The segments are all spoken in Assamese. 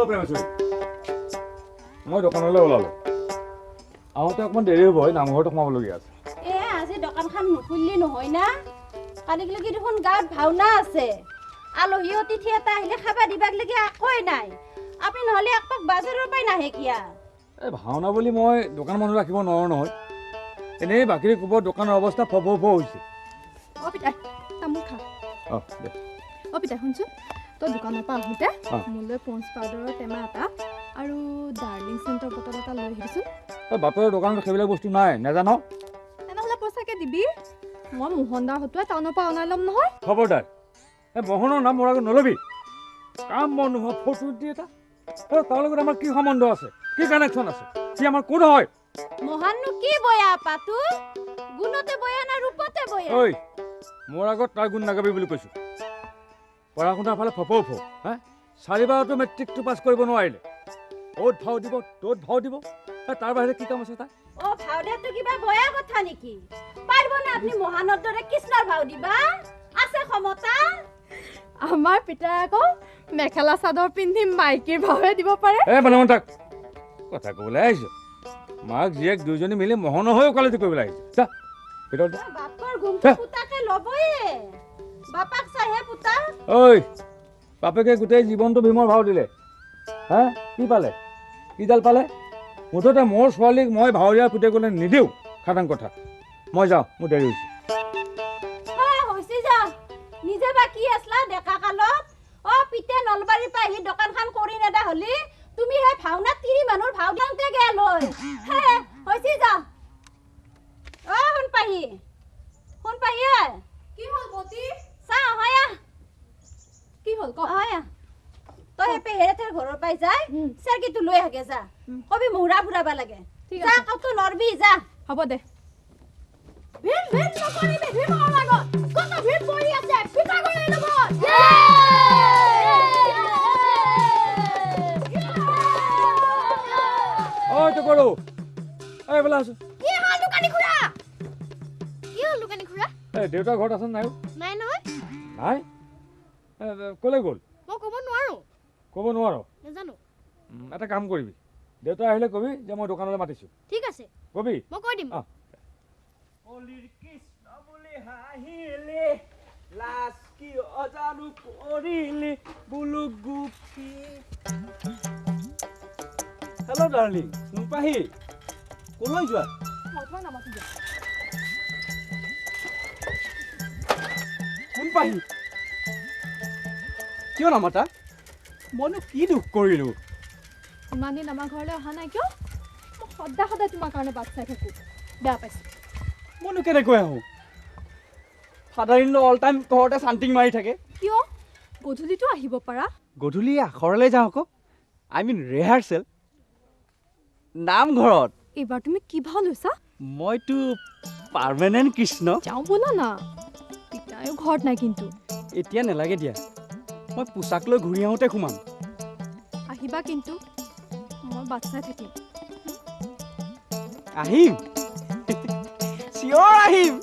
প্ৰেমেশ্বৰী মই দোকানলৈ ওলালো আহোঁতে অকণমান দেৰি হ'ব নামঘৰতো সোমাবলগীয়া আছে আজি দোকানখন নুখুলিলি নহয় না কালিলৈকে দেখোন গাঁৱত ভাওনা আছে আলহী অতিথি এটা আহিলে খাবা দিবাক লাগি একোৱেই নাই আপুনি নহ'লে একপাক বাজাৰৰ পৰাই নাহে কিয়া এই ভাওনা বুলি মই দোকান মানুহ ৰাখিব নোৱাৰোঁ নহয় এনেই বাকী কোবৰ দোকানৰ অৱস্থা ফ হৈছে পিতাই তামোল খা দে পিতাই শুনচোন তই দোকানৰ পৰা আহোঁতে মোলৈ পঞ্চ পাউডাৰৰ টেমা এটা আৰু ডাৰ্লিং চেণ্টৰ বটল এটা লৈ আহিবিচোন বাপেৰৰ দোকানত সেইবিলাক বস্তু নাই নেজান তেনেহ'লে পইচাকে দিবি মই মোহনদাৰ হতুৱাই টাউনৰ পৰা অনাই ল'ম নহয় খবৰদাৰ এই মোহনৰ নাম মোৰ আগত নল'বি কাম বন নোহোৱা ফটো দি এটা তাৰ লগত আমাৰ কি সম্বন্ধ আছে কি কানেকশ্যন আছে সি আমাৰ কোন হয় মহাননো কি বয়া পাতো গুণতে বয়া না ৰূপতে বয়া ঐ মোৰ আগত তাৰ গুণ নাগাবি বুলি কৈছোঁ পঢ়া শুনাৰ ফালে ফ হা 4বাৰতো মেট্ৰিকটো পাছ কৰিব নোৱাৰিলে অ'ত ভাও দিব ত'ত ভাও দিব তাৰ বাহিৰে কি কাম আছে তাৰ ভাও দিয়াটো কিবা বয়া কথা নেকি পাৰিব না আপুনি মহানৰ দৰে কৃষ্ণৰ ভাও দিবা আছে ক্ষমতা আমাৰ পিতাই আকৌ মেখেলা চাদৰ পিন্ধি মাইকীৰ ভাৱে দিব পাৰে বনামন তাক কথা ক'বলৈ আহিছোঁ মাক জীয়েক দুজনী মিলি মোহনৰ হৈ ওকালতি কৰিবলৈ আহিছে যা ভিতৰত বাপৰ গুমটো পুতাকে ল'বয়ে বাপাক চাহে পুতা ঐ বাপেকে গোটেই জীৱনটো ভীমৰ ভাও দিলে হা কি পালে কিডাল পালে মুঠতে মোৰ ছোৱালীক মই ভাৱৰীয়াৰ পুতেকলৈ নিদিওঁ খাটাং কথা মই যাওঁ মোৰ দেৰি হৈছে নিজে বা কি আছলা ডেকা কালত পিতে নলবাৰীৰ পৰা আহি দোকানখন কৰি নেদা হলি তুমি হে ভাওনা তিৰি মানুহৰ ভাও দিওঁতে গেল হে হৈছে যা শুন পাহি কি হ'ল বতি চা হয়া কি হ'ল ক হয়া তই হে পেহেৰেতে ঘৰৰ পাই যায় চেৰকিটো লৈ আগে যা কবি মুহৰা ফুৰাবা লাগে যা কতো নৰবি যা হ'ব দে ভিৰ নকৰিবি ভিৰ মোৰ লগত কত ভিৰ পৰি আছে পিতা গৈ ল'ব তো কৰো এই বলা আছো কি হ'ল দোকানী খুৰা দেউতা ঘৰত আছে নাই নাই নহয় নাই ক'লে গ'ল মই ক'ব নোৱাৰো ক'ব নোৱাৰ নাজানো এটা কাম কৰিবি দেউতা আহিলে কবি যে মই দোকানলৈ মাতিছোঁ ঠিক আছে কবি মই কৈ দিম অলিৰ কৃষ্ণ বুলি হাঁহিলে লাজ কি অজানো কৰিলে বুলু গুপি হেল্ল' ডাৰ্লিং নুপাহি ক'লৈ যোৱা কোন পাহি কিয় নামাতা মইনো কি দুখ কৰিলো ইমান দিন আমাৰ ঘৰলৈ অহা নাই কিয় মই সদায় তোমাৰ কাৰণে বাট চাই থাকোঁ বেয়া পাইছোঁ মইনো কেনেকৈ আহোঁ ফাদাৰ-ইন-ল অল টাইম ঘৰতে চান্টিং মাৰি থাকে কিয় গধূলিতো আহিব পাৰা গধূলি আখৰলৈ যাওঁ আকৌ আই মিন ৰিহাৰ্চেল নামঘৰত এইবাৰ তুমি কি ভাও লৈছা মইতো পাৰ্মানেণ্ট কৃষ্ণ যাওঁ ব'লা না পিতায়ো ঘৰত নাই কিন্তু এতিয়া নেলাগে দিয়া মই পোচাক লৈ ঘূৰি আহোঁতে সোমাম আহিবা কিন্তু মই বাট চাই থাকিম আহিম চিঞৰ আহিম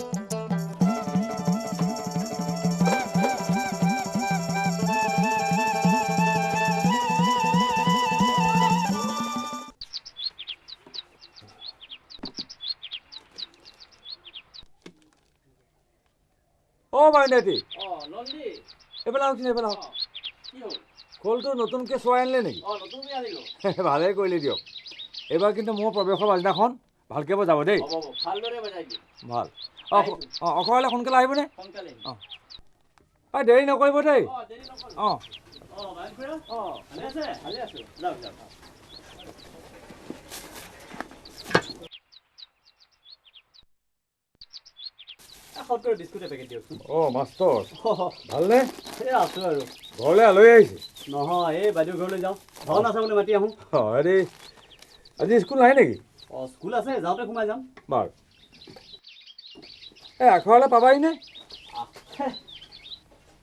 মাইনাটি এইফালে খোলটো নতুনকৈ চোৱাই আনিলে নেকি ভালেই কৰিলে দিয়ক এইবাৰ কিন্তু মোৰ প্ৰৱেশৰ পাছদিনাখন ভালকৈ বজাব দেই ভাল অখৰালে সোনকালে আহিবনে দেৰি নকৰিব দেই মাষ্টৰ ভালনে আছো আৰু ঘৰলৈ আলহী আহিছে নহয় এই বাইদেউ ঘৰলৈ যাওঁ ভাওনা চাবলৈ মাতি আহোঁ হেৰি আজি স্কুল নাই নেকি স্কুল আছে যাওঁতে সোমাই যাম বাৰু এই আখৰালে পাবাহিনে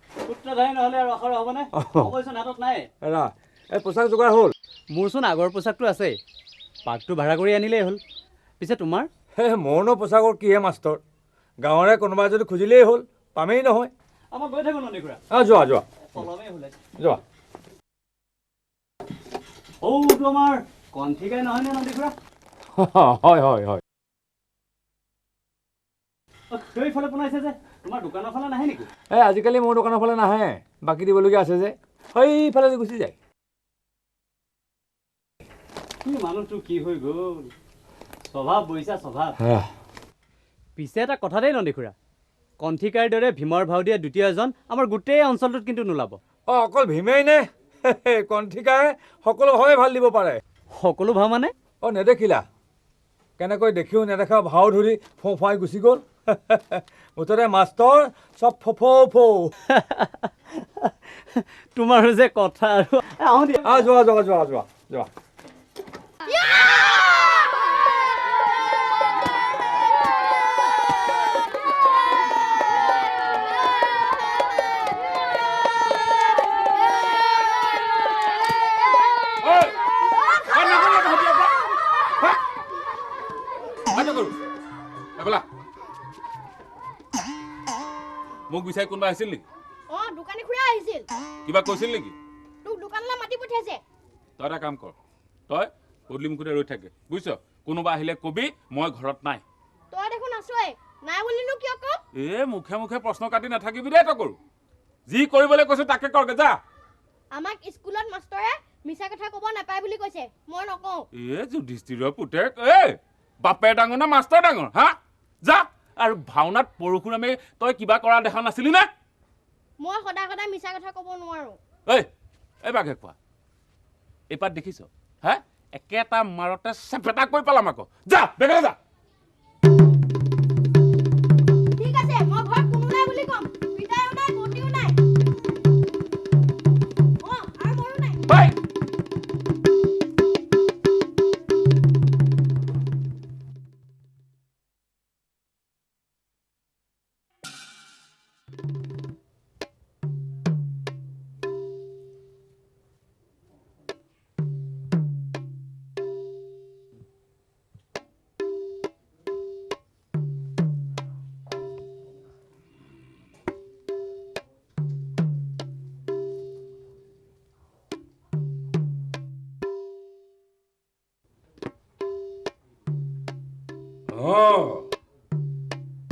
সূত্ৰধাৰী নহ'লে আৰু আখৰ হ'বনে অৱশ্যে হাতত নাই এৰা এই পোচাক যোগাৰ হ'ল মোৰচোন আগৰ পোচাকটো আছে পাকটো ভাড়া কৰি আনিলেই হ'ল পিছে তোমাৰ মোৰনো পোচাকৰ কিহে মাষ্টৰ গাঁৱৰে কোনোবাই যদি খুজিলেই হ'ল পামেই নহয় আমাৰ গৈ থাকোঁ নন্দী খুৰা যোৱা পলমে হ'লে যোৱা তোমাৰ কণ্ঠিকাই নহয়নে নন্দীখুৰা হয় হয় হয় সেইফালে বনাইছে যে তোমাৰ দোকানৰ ফালে নাহে নেকি এই আজিকালি মোৰ দোকানৰ ফালে নাহে বাকী দিবলগীয়া আছে যে সেইফালে গুচি যায় মানুহটো কি হৈ গ'ল স্বভাৱ বৈছা স্বভাৱ পিছে এটা কথা দেই নন্দীখুৰা কণ্ঠিকাৰ দৰে ভীমৰ ভাও দিয়া দ্বিতীয় এজন আমাৰ গোটেই অঞ্চলটোত কিন্তু নোলাব অকল ভীমেই নে কণ্ঠিকাই সকলো ভাৱে ভাল দিব পাৰে সকলো ভাও মানে নেদেখিলা কেনেকৈ দেখিও নেদেখা ভাও ধৰি ফোঁফাই গুচি গ'ল মুঠতে মাষ্টৰ চব ফৌ তোমাৰ যে কথা আৰু যোৱা যোৱা যোৱা যোৱা যোৱা মোক বিচাৰি কোনোবা আহিছিল নেকি দোকানী খুৰা আহিছিল কিবা কৈছিল নেকি তোক দোকানলৈ মাতি পঠিয়াইছে তই এটা কাম কৰ তই পদূলি মুখতে ৰৈ থাকে বুজিছ কোনোবা আহিলে কবি মই ঘৰত নাই তই দেখোন আছই নাই বুলিনো কিয় কম মুখে মুখে প্ৰশ্ন কাটি নাথাকিবি দেই তই কৰো যি কৰিবলৈ কৈছো তাকে কৰগে যা আমাক স্কুলত মাষ্টৰে মিছা কথা ক'ব নাপায় বুলি কৈছে মই নকওঁ যুধিষ্ঠিৰৰ পুতেক বাপে ডাঙৰ না মাষ্টৰ ডাঙৰ হা যা আৰু ভাওনাত পৰশুৰামে তই কিবা কৰা দেখা নাছিলি নে মই সদায় সদায় মিছা কথা ক'ব নোৱাৰো এই বাঘে কোৱা এইপাত দেখিছ হা একেটা মাৰতে চেপেটা কৈ পেলাম আকৌ যা বেগা যা ঠিক আছে মই ঘৰত কোনো নাই বুলি কম পিতাইও নাই মতিও নাই আৰু মৰো নাই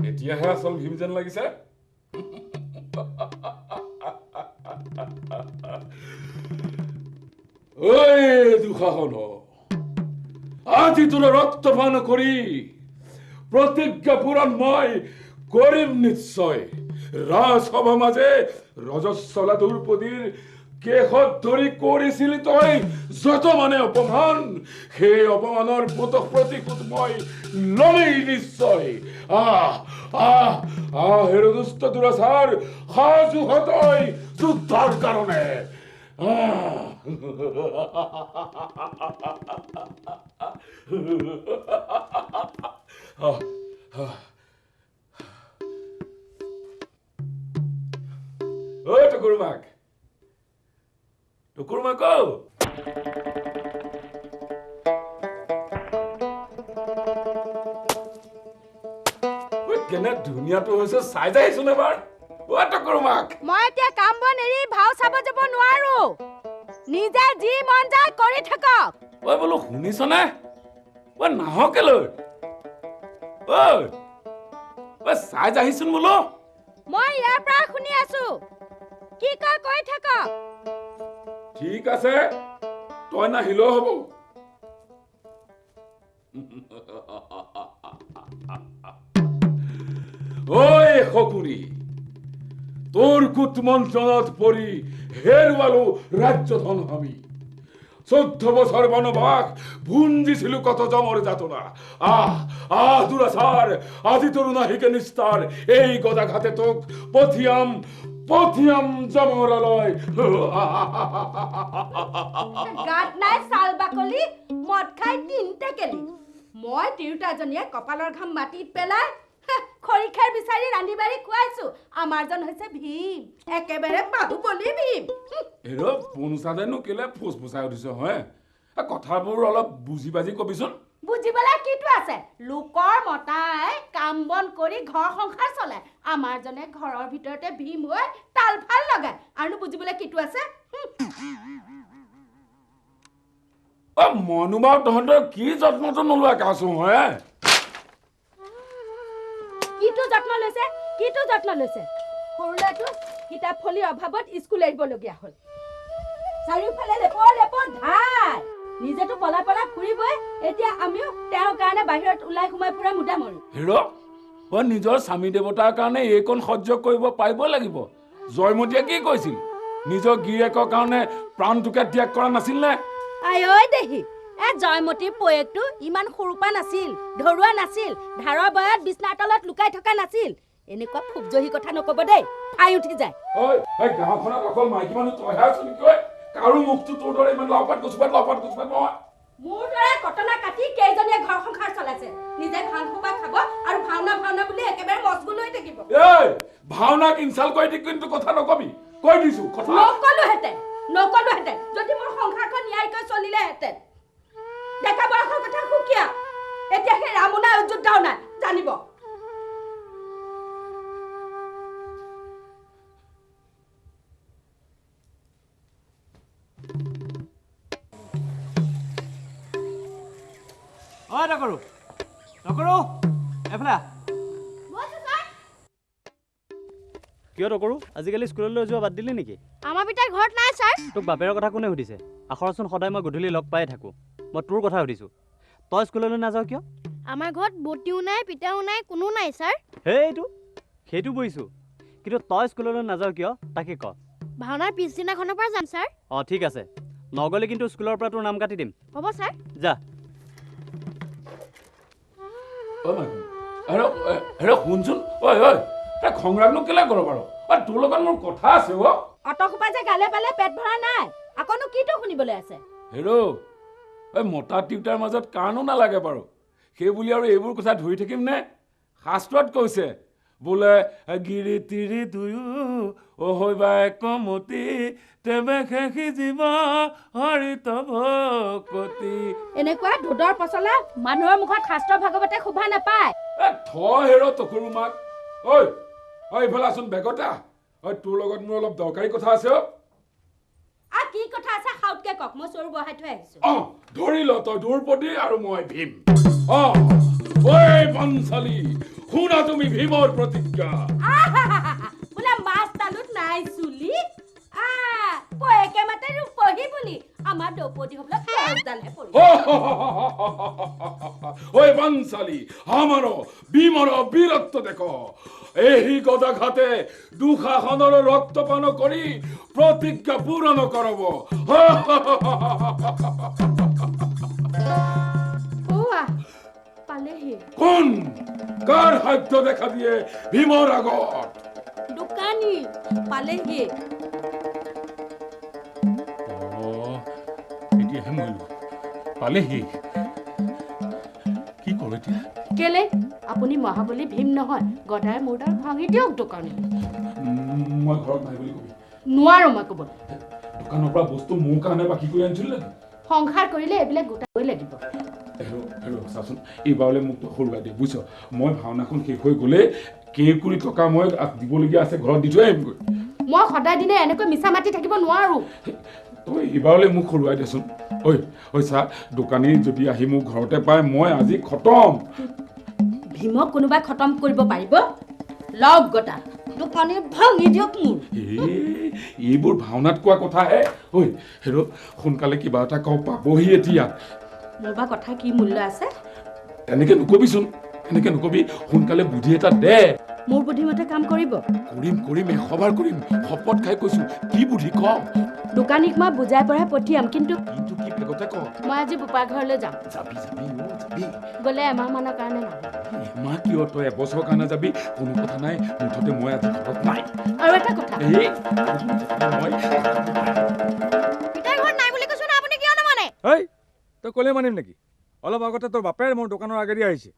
এতিয়াহে আচল ভীম যেন লাগিছে দুঃশাসন আজি তোৰ ৰক্তপান কৰি প্ৰতিজ্ঞা পূৰণ মই কৰিম নিশ্চয় ৰাজসভা মাজে ৰজস্বলা দ্ৰৌপদীৰ কেশত ধৰি কৰিছিলি তই যত মানে অপমান সেই অপমানৰ প্ৰতিশোধ মই লমেই নিশ্চয় হেৰদুষ্ট দুৰাচাৰ সাজু হতই যুদ্ধৰ কাৰণে টুকুৰমাক টুকুৰমাক কেনে ধুনীয়াটো হৈছে চাই যাইছোন এবাৰ টুকুৰমাক মই এতিয়া কাম বন এৰি ভাও চাব যাব নোৱাৰো নিজে যি মন যায় কৰি থাকক বোলো শুনিছনে নাহকে লৈ চাই যাইছোন বোলো মই ইয়াৰ পৰা শুনি আছো কি কয় কৈ থাকক ঠিক আছে তই নাহিলেও হ'ব শকুনি তোৰ কুটমন্ত্ৰণত পৰি হেৰুৱালো ৰাজ্যধন আমি 14 বছৰ বনবাস ভুঞ্জিছিলো কত জমৰ যাতনা দুৰাচাৰ আজি তোৰ নাহিকে নিস্তাৰ এই গদাঘাতে তোক পঠিয়াম জমৰালৈ গাত নাই চাল বাকলি মদ খাই তিনতে গেলি মই তিৰোতাজনীয়ে কপালৰ ঘাম মাটিত পেলাই খৰিখাৰ বিচাৰি ৰান্ধি বাঢ়ি খুৱাইছো আমাৰজন হৈছে ভীম একেবাৰে বাহুবলী ভীম পঞ্চাদেনো কেলে ফুচফুচাই উঠিছ হয় কথাবোৰ অলপ বুজি বাজি কবিচোন বুজিবলৈ কিটো আছে লোকৰ মতাই কাম বন কৰি ঘৰ সংসাৰ চলে আমাৰ জনে ঘৰৰ ভিতৰতে ভীম হৈ তাল ফাল লগায় আৰু বুজিবলৈ কিটো আছে মনুবা তহঁতৰ কি যত্নটো নোলোৱা কাছো হে কিটো যত্ন লৈছে সৰুলৈতো কিতাপ ফলিৰ অভাৱত স্কুল এৰিবলগীয়া হ'ল চাৰিওফালে লেপৰ ধাৰ নিজেতো পলাই ফুৰিবই এতিয়া আমিও তেওঁৰ কাৰণে বাহিৰত ওলাই সোমাই ফুৰা মুদা মৰো হিৰ' নিজৰ স্বামী দেৱতাৰ কাৰণে এইকণ সহ্য কৰিব পাৰিব লাগিব জয়মতীয়ে কি কৈছিল নিজৰ গিৰিয়েকৰ কাৰণে প্ৰাণটোকে ত্যাগ কৰা নাছিল নে আই দেহি জয়মতীৰ পয়েকটো ইমান সৰুপা নাছিল ধৰুৱা নাছিল ধাৰৰ বয়ত বিছনাৰ তলত লুকাই থকা নাছিল এনেকুৱা ফুবজহি কথা নকব দেই ফাই উঠি যায় গাঁওখনত অকল মাইকী মানুহ তইহে আছ নেকি কাৰো মুখটো তোৰ দৰে ইমান লাপাত গুচপাত নহয় মোৰ দৰে কটনা কাটি কেইজনীয়ে ঘৰ সংসাৰ চলাইছে নিজে ভাং খোপা খাব আৰু ভাওনা বুলি একেবাৰে মজগুল হৈ থাকিব ভাওনাক ইনচাল কৰি দি কিন্তু কথা নকবি কৈ দিছো কথা নকলোহেঁতেন যদি মোৰ সংসাৰখন ন্যায়কৈ চলিলেহেঁতেন ডেকা বয়সৰ কথা সুকীয়া এতিয়া সেই ৰামো নাই অযোধ্যাও নাই জানিব নকৰো এফালে কিয় নকৰো আজিকালি স্কুললৈ যোৱা বাদ দিলি নেকি আমাৰ পিতাই ঘৰত নাই ছাৰ তোক বাপেৰৰ কথা কোনে সুধিছে আখৰচোন সদায় মই গধূলি লগ পাই থাকোঁ মই তোৰ কথা সুধিছোঁ তই স্কুললৈ নাযাওঁ কিয় আমাৰ ঘৰত বটিও নাই পিতাও নাই কোনো নাই ছাৰ সেইটো বুজিছোঁ কিন্তু তই স্কুললৈ নাযাওঁ কিয় তাকে ক ভাওনাৰ পিছদিনাখনৰ পৰা যাম ছাৰ অঁ ঠিক আছে নগ'লে কিন্তু স্কুলৰ পৰা তোৰ নাম কাটি দিম হ'ব ছাৰ যা শুনচোন খংৰাগনো কেলে কৰ বাৰু তোৰ লগত মোৰ কথা আছে অটসোপা যে গালে পালে পেট ভৰা নাই আকৌনো কিটো শুনিবলৈ আছে মতা টিউটাৰ মাজত কাৰণো নালাগে বাৰু সেই বুলি আৰু এইবোৰ কথা ধৰি থাকিম নে শাস্ত্ৰত কৈছে বোলে গিৰি তিৰি দুয়ো অহৈবা একমতি তেবে খেখি জীৱ হৰিত ভকতি এনেকুৱা ধোদৰ পচলা মানুহৰ মুখত শাস্ত্ৰ ভাগৱতে শোভা নাপায় তকুৰ মাক এইফালে আছোন বেগতা তোৰ লগত মোৰ অলপ দৰকাৰী কথা আছে কি কথা আছে খাউতকে কক মই চৰু বহাই থৈ আহিছো ধৰি ল তই দ্ৰৌপদী আৰু মই ভীম বনশালী শুনা তুমি ভীমৰ প্ৰতিজ্ঞা বোলে মাছ তালুত নাই চুলি পয়েকে মাতে ৰূপহী বুলি আমাৰ দ্ৰৌপদী হবলৈ ফৌজদালহে পৰিব বনশালী আমাৰ ভীমৰ বীৰত্ব দেখ এই গদা ঘাটে দুঃশাসনৰ ৰক্তপান কৰি প্ৰতিজ্ঞা পূৰণ কৰব কোন কাৰ সাধ্য দেখা দিয়ে ভীমৰ আগত দোকানী পালেহি এতিয়াহে মৰিলো পালেহি কি কৰো এতিয়া কেলে আপুনি মহাবলী ভীম নহয় গদাই মোৰডাল ভাঙি দিয়ক দোকানী মই ঘৰত নাই বুলি কবি নোৱাৰো মই ক'ব দোকানৰ পৰা বস্তু মোৰ কাৰণে বাকী কৰি আনিছিল নেকি সংসাৰ কৰিলে এইবিলাক গোটাবই লাগিব চাচোন এইবাৰলৈ মোক সৰুৱাই দে বুজিছ মই ভাওনাখন শেষ হৈ গ'লে কেইকুৰি টকা মই দিবলগীয়া আছে ঘৰত দি থৈ আহিমগৈ মই সদায় দিনে এনেকৈ মিছা মাতি থাকিব নোৱাৰো তই এইবাৰলৈ মোক সৰুৱাই দেচোন চা দোকানী যদি আহি মোক ঘৰতে পায় মই আজি খতম ভীমক কোনোবাই খতম কৰিব পাৰিব লগ গটা দোকানী ভাঙি দিয়ক মোৰ এইবোৰ ভাওনাত কোৱা কথাহে সোনকালে কিবা এটা কওঁ পাবহি এতিয়া মোৰ বা কথা কি মূল্য আছে এনেকে নকবিচোন এনেকে নকবি সোনকালে বুদ্ধি এটা দে মোৰ বুদ্ধিমতে কাম কৰিব কৰিম এশবাৰ কৰিম শপত খাই কৈছো কি বুদ্ধি ক দোকানীক মই বুজাই পঢ়াই পঠিয়াম কিন্তু কি বেগতে ক মই আজি বোপাৰ ঘৰলৈ যাম যাবি গ'লে এমাহ মানৰ কাৰণে নাহে এমাহ কিয় তই এবছৰৰ কাৰণে যাবি কোনো কথা নাই মুঠতে মই আজি ঘৰত নাই আৰু এটা কথা পিতাই ঘৰত নাই বুলি কৈছো না আপুনি কিয় নামানে তই ক'লে মানিম নেকি অলপ আগতে তোৰ বাপেৰে মোৰ দোকানৰ আগেদি আহিছে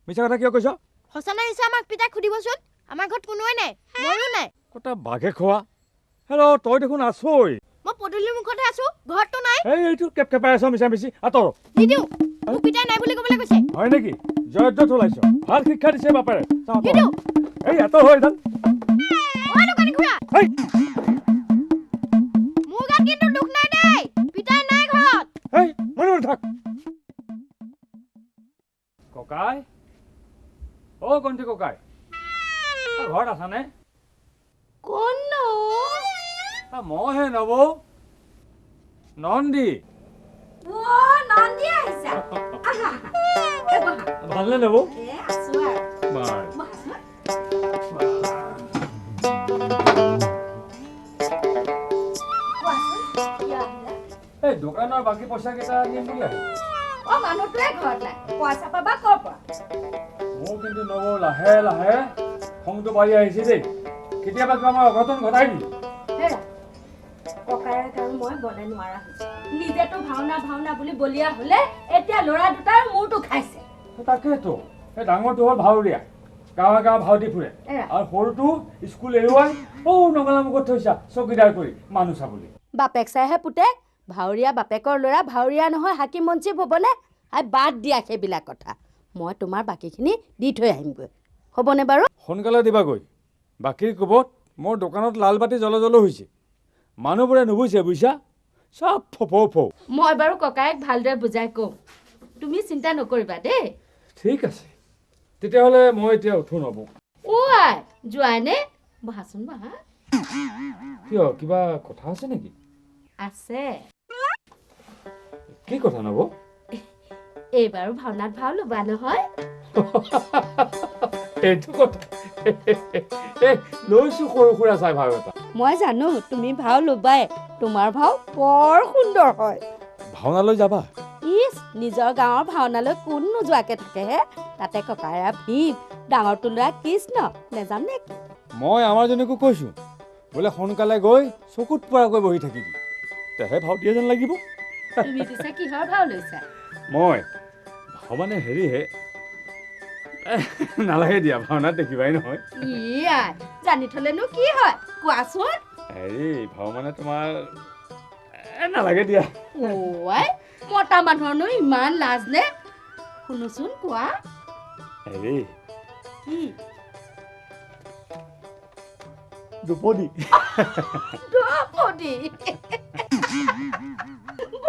মিছা কথা কিয় কৈছ সঁচা নাই মিছা আমাক পিতাক সুধিবচোন আমাৰ ঘৰত কোনোৱে নাই ময়ো নাই কটা বাঘে খোৱা তই দেখোন আছই মই পদূলিৰ মুখতে আছো ঘৰটো নাই এইটো কেপ কেপাই আছ মিছা মিছি আঁতৰ নিদিওঁ মোক পিতাই নাই বুলি ক'বলৈ কৈছে হয় নেকি জয়দ্ৰত ওলাইছ ভাল শিক্ষা দিছে বাপেৰে চাওঁ তই। কিন্তু এই এত হৈ এডাল অ দোকানী খুৰা হেই, মোৰ গাত কিন্তু দুখ নাই দেই পিতাই নাই ঘৰত হেই, মনে মনে থাক ককাই অ' কণ্ঠী ককাই তই ঘৰত আছানে কোননো মইহে নবৌ নন্দী অ নন্দী আহিছা আহা এ বহা ভালনে নবৌ এ আছো আৰু বাৰু বহাচোন কোৱাচোন কিয় আহিলা এই দোকানৰ বাকী পইচা কেইটা দিম বুলি আহিম অ মানুহটোৱে ঘৰত নাই পইচা পাবা ক'ৰ পৰা মোৰ কিন্তু নবৌ লাহে লাহে খংটো বাঢ়ি আহিছে দেই কেতিয়াবা আমাৰ অঘটন ঘটাই দিলো হেৰা ককায়েক আৰু মই বনাই নোৱাৰা হৈছো নিজেতো ভাওনা ভাওনা বুলি বলিয়া হলে এতিয়া ল'ৰা দুটাৰ মূৰটো খাইছে তাকেতো সেই ডাঙৰটো হ'ল ভাৱৰীয়া গাঁৱে গাঁৱে ভাও দি ফুৰে এৰা। আৰু সৰুটো স্কুল এৰুৱাই নগলা মুখত থৈছা চকীদাৰ কৰি মানুহ চাবলৈ বাপেক চাইহে পুতেক ভাৱৰীয়া বাপেকৰ ল'ৰা ভাৱৰীয়া নহয় হাকিম মঞ্চিপ হ'বনে বাদ দিয়া সেইবিলাক কথা মই তোমাৰ বাকীখিনি দি থৈ আহিমগৈ হ'বনে বাৰু সোনকালে দিবাগৈ বাকীৰ কোবত মোৰ দোকানত লাল বাতি জ্বলা জ্বলো হৈছে মানুহবোৰে নুবুজিছে বুজিছা চব ফৌ ফৌ মই বাৰু ককায়েক ভালদৰে বুজাই ক'ম তুমি চিন্তা নকৰিবা দেই ঠিক আছে তেতিয়াহ'লে মই এতিয়া উঠো নবৌ আই যোৱাইনে বহাচোন বহা কিয় কিবা কথা আছে নেকি আছে কি কথা নবৌ এইবাৰো ভাওনাত ভাও ল'বা নহয় এইটো কথা লৈছো সৰু সুৰা চাই ভাও এটা মই জানো তুমি ভাও ল'বাই তোমাৰ ভাও বৰ সুন্দৰ হয় ভাওনালৈ যাবা ইছ নিজৰ গাঁৱৰ ভাওনালৈ কোন নোযোৱাকে থাকেহে তাতে ককাইৰা ভীম ডাঙৰটো ল'ৰা কৃষ্ণ নেজান নেকি মই আমাৰজনীকো কৈছো বোলে সোনকালে গৈ চকুত পৰাকৈ বহি থাকিবি তেহে ভাও দিয়ে যেন লাগিব তুমি পিছে কিহৰ ভাও লৈছা মই ভাও মানে হেৰিহে নালাগে দিয়া ভাওনাত দেখিবাই নহয় আই জানি থলেনো কি হয় কোৱাচোন হেৰি ভাও মানে তোমাৰ নালাগে দিয়া আই মতা মানুহৰনো ইমান লাজ নে শুনোচোন কোৱা হেৰি কি দ্ৰুপদী দ্ৰৌপদী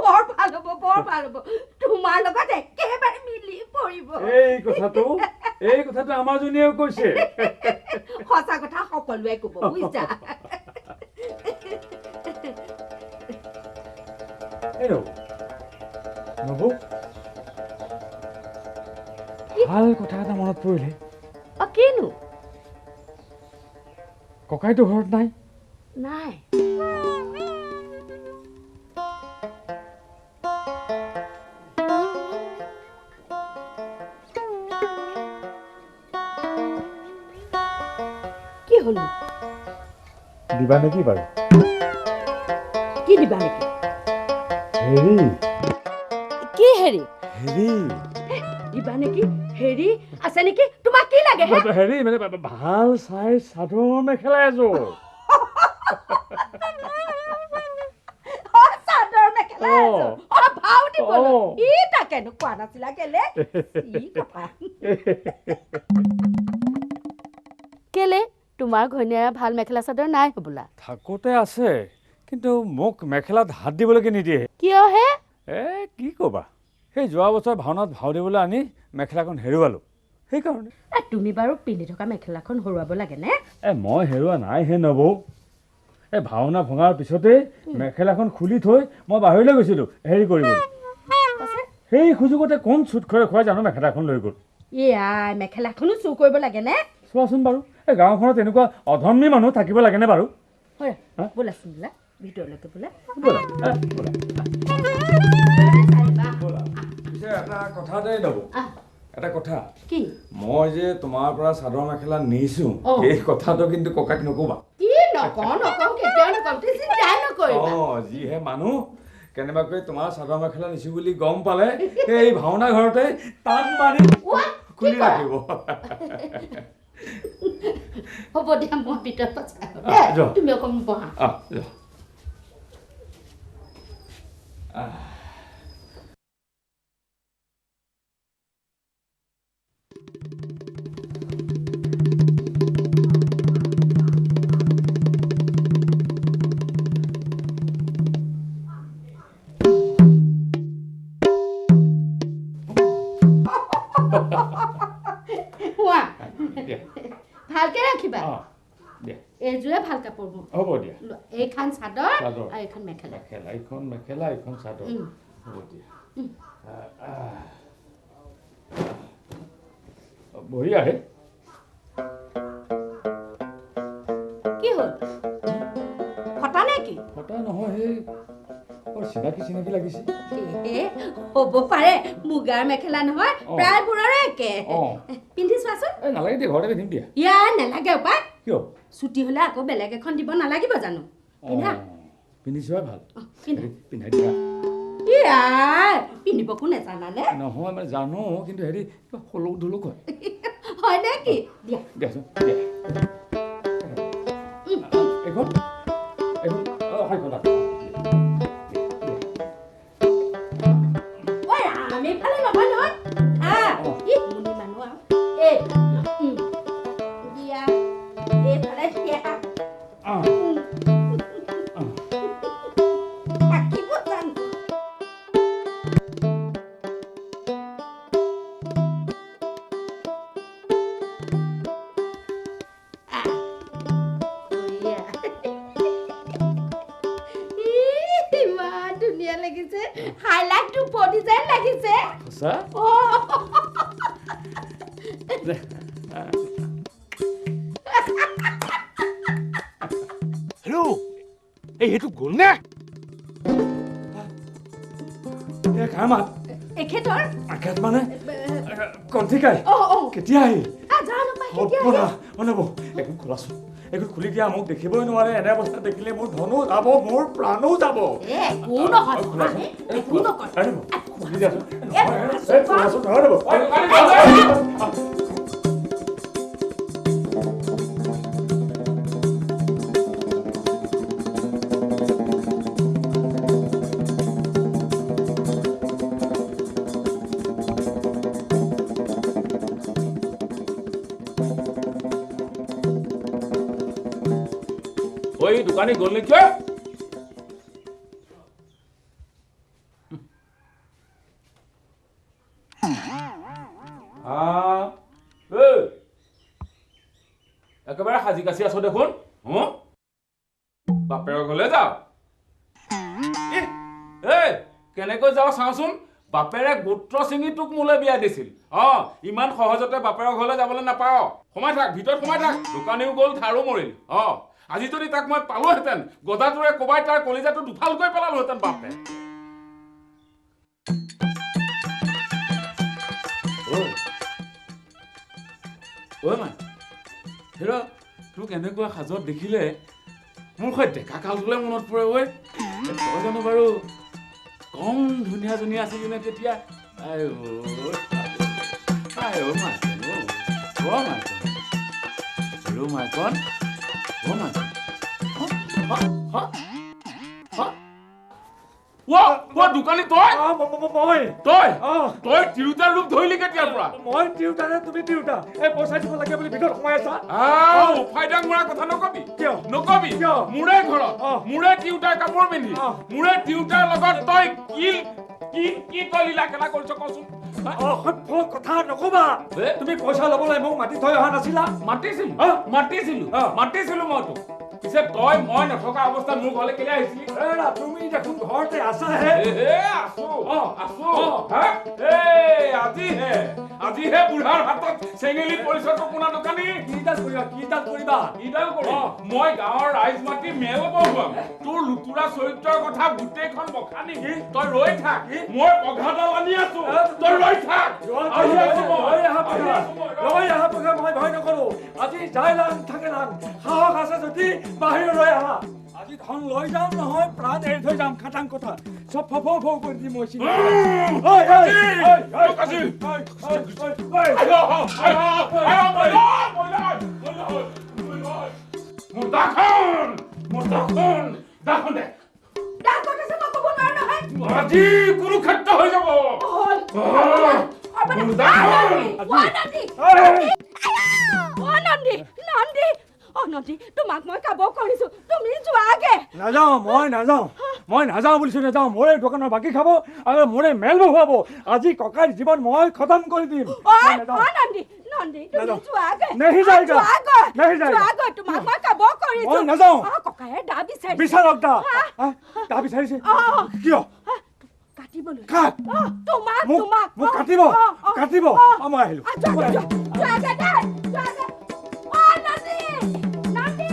বৰ ভাল হ'ব তোমাৰ লগত একেবাৰে মিলি পৰিব এই কথাটো আমাৰজনীয়েও কৈছে সঁচা কথা সকলোৱে ক'ব বুজিছা এই নবৌ ভাল কথা এটা মনত পৰিলে অ কিনো ককাইটো ঘৰত নাই নাই কি হ'ল দিবা নেকি বাৰু কি দিবা নেকি হেৰি কি হেৰি হেৰি দিবা নেকি হেৰি আছে নেকি তোমাক কি লাগে হেৰি মানে ভাল চাই চাদৰ মেখেলা এযোৰ চাদৰ মেখেলা অ। ভাও দিবলৈ অ। ই তাকেনো কোৱা নাছিলা কেলে ই কথা কেলে তোমাৰ ঘৈণীয়েৰা ভাল মেখেলা চাদৰ নাই হবোলা থাকোতে আছে কিন্তু মোক মেখেলাত হাত দিবলৈকে নিদিয়ে কিয় হে কি ক'বা সেই যোৱা বছৰ ভাওনাত ভাও দিবলৈ আনি মেখেলাখন হেৰুৱালোঁ সেইকাৰণে তুমি বাৰু পিন্ধি থকা মেখেলাখন হৰুৱাব লাগে নে মই হেৰুৱা নাই হে নবৌ এই ভাওনা ভঙাৰ পিছতেই মেখেলাখন খুলি থৈ মই বাহিৰলৈ গৈছিলোঁ হেৰি কৰিবলৈ সেই সুযোগতে কোন চুট খুৱাই জানো মেখেলাখন লৈ গ'ল আই মেখেলাখনো চুৰ কৰিব লাগে নে চোৱাচোন বাৰু এই গাঁওখনত এনেকুৱা অধৰ্মী মানুহ থাকিব লাগেনে বাৰু বোলাচোন বোলা ভিতৰলৈকে বোলা ব'লা, ব'লা। পিছে এটা কথা দেই নবৌ এটা কথা কি মই যে তোমাৰ পৰা চাদৰ মেখেলা নিছো এই কথাটো কিন্তু ককাক নকবা কি নকওঁ কেতিয়াও নকওঁ তুমি চিন্তাই নকৰিবা যিহে মানুহ কেনেবাকৈ তোমাৰ চাদৰ মেখেলা নিছো বুলি গম পালে এই ভাওনা ঘৰতে টান মাৰি খুলি ৰাখিব হ'ব দিয়া মই ভিতৰত যোৱা। তুমি অকণ বহা যোৱা। হোৱা দিয়া ভালকে ৰাখিবা দিয়া এইযোৰে ভাল কাপোৰ মোৰ হ'ব দিয়া এইখন চাদৰ চাদৰ। আৰু এইখন মেখেলা মেখেলা এইখন মেখেলা এইখন চাদৰ হ'ব দিয়া বঢ়িয়া হে কি হ'ল ফটা নে কি ফটা নহয় সেই বৰ চিনাকি চিনাকি লাগিছে হ'ব পাৰে মুগাৰ মেখেলা নহয় প্ৰায়বোৰৰে একে পিন্ধি চোৱাচোন এই নালাগে দিয়া ঘৰতে পিন্ধিম দিয়া ইয়া নালাগে উপায় কিয় ছুটি হ'লে আকৌ বেলেগ এখন দিব নালাগিব জানো পিন্ধা পিন্ধি চোৱাই ভাল পিন্ধা পিন্ধাই দিয়া ইয়া পিন্ধিবকো নেজানানে নহয় মানে জানো কিন্তু হেৰি কিবা সলুক ধুলুক হয় হয় নেকি দিয়া দিয়াচোন দিয়া এইখন এইখন সেইখন ঐ আমি ফালে নহয় নহয় ই মুনি মানুহ আৰু দিয়া এইফালে দিয়া থাকিব জানো ইমান ধুনীয়া লাগিছে হাইলাইটটো পৰি যেন লাগিছে সঁচা হেল্ল' এই সেইটো গ'ল নে কাৰ মাত এখেতৰ আঘাত মানে কণ্ঠিকাই কেতিয়া আহিল জানো পাই নব একো খোলাচোন একো খুলি দিয়া মোক দেখিবই নোৱাৰে এনে অৱস্থা দেখিলে মোৰ ধনো যাব মোৰ প্ৰাণো যাব খুলি দিয়াচোন ওই দোকানে গ'ল নেকি একেবাৰে সাজি কাচি আছো দেখোন বাপেৰৰ ঘৰলৈ যাওঁ কেনেকৈ যাওঁ চাওঁচোন বাপেৰে গোত্ৰ ছিঙি তোক মোলৈ বিয়া দিছিল ইমান সহজতে বাপেৰৰ ঘৰলৈ যাবলৈ নাপাওঁ সোমাই থাক ভিতৰত সোমাই থাক দোকানীও গ'ল ধাৰো মৰিল আজি যদি তাক মই পালোহেঁতেন গদাটোৰে কোবাই তাৰ কলিজাটো দুফালকৈ পেলালোহেঁতেন বাপে হেৰা তোক এনেকুৱা সাজত দেখিলে মোৰ সৈতে ডেকা কালটোলৈ মনত পৰে ঐ তই জানো বাৰু কম ধুনীয়া ধুনীয়া আছিলি নে তেতিয়া দোকানী তই তই তিৰোতাৰ ৰূপ ধৰিলি কেতিয়াৰ পৰা মই তিৰোতা নে তুমি তিৰোতা এই পইচা দিব লাগে বুলি ভিতৰত সোমাই আছা ফাইদাক মৰা কথা নকবি কিয় নকবি মোৰে ঘৰত মোৰে তিৰোতাৰ কাপোৰ পিন্ধি মোৰে তিৰোতাৰ লগত তই কি তই লীলা খেলা কৰিছ কচোন কথা নকবা তুমি পইচা ল'বলৈ মোক মাতি থৈ অহা নাছিলা মাতিছিলো মই তোক পিছে তই মই নথকা অৱস্থাত মোৰ ঘৰলৈ কেলে আহিছিলি তুমি দেখোন ঘৰতে আছাহে আজিহে বুঢ়াৰ হাতত চেঙেলি পৰিছ কোনা দোকানী কিডাল কৰিবা মই গাঁৱৰ ৰাইজ মাতি মেল বহুৱাম তোৰ লুতুৰা চৰিত্ৰৰ কথা গোটেইখন বখানি তই ৰৈ থাক মই পঘাডাল আনি আছো তই ৰৈ থাক মই ভয় নকৰো আজি যাই লাং থাকে লাং সাহস আছে যদি বাহিৰলৈ আহা আজি ধন লৈ যাম নহয় প্ৰাণ এৰি থৈ যাম খাটাং কথা চব ফৌ কৰি দি মই আজি কুৰুক্ষেত্ৰ হৈ যাব নদী তোমাক মই কাব কৰিছো তুমি যোৱাগে নাযাওঁ মই নাযাওঁ বুলিছোঁ নাযাওঁ মোৰে দোকানৰ বাকী খাব আৰু মোৰে মেল বহুৱাব আজি ককাৰ জীৱন মই খতম কৰি দিম নন্দী নন্দী তুমি যোৱাগে নেহি যায়গা নেহি যায়গা যোৱাগে তোমাক মই কাব কৰিছো মই নাযাওঁ ককায়ে দা বিচাৰিছে বিচাৰক দা বিচাৰিছে কিয় কাটিবলৈ কাট তোমাক মোক কাটিব মই আহিলোঁ যোৱাগে দে যোৱাগে নন্দী নন্দী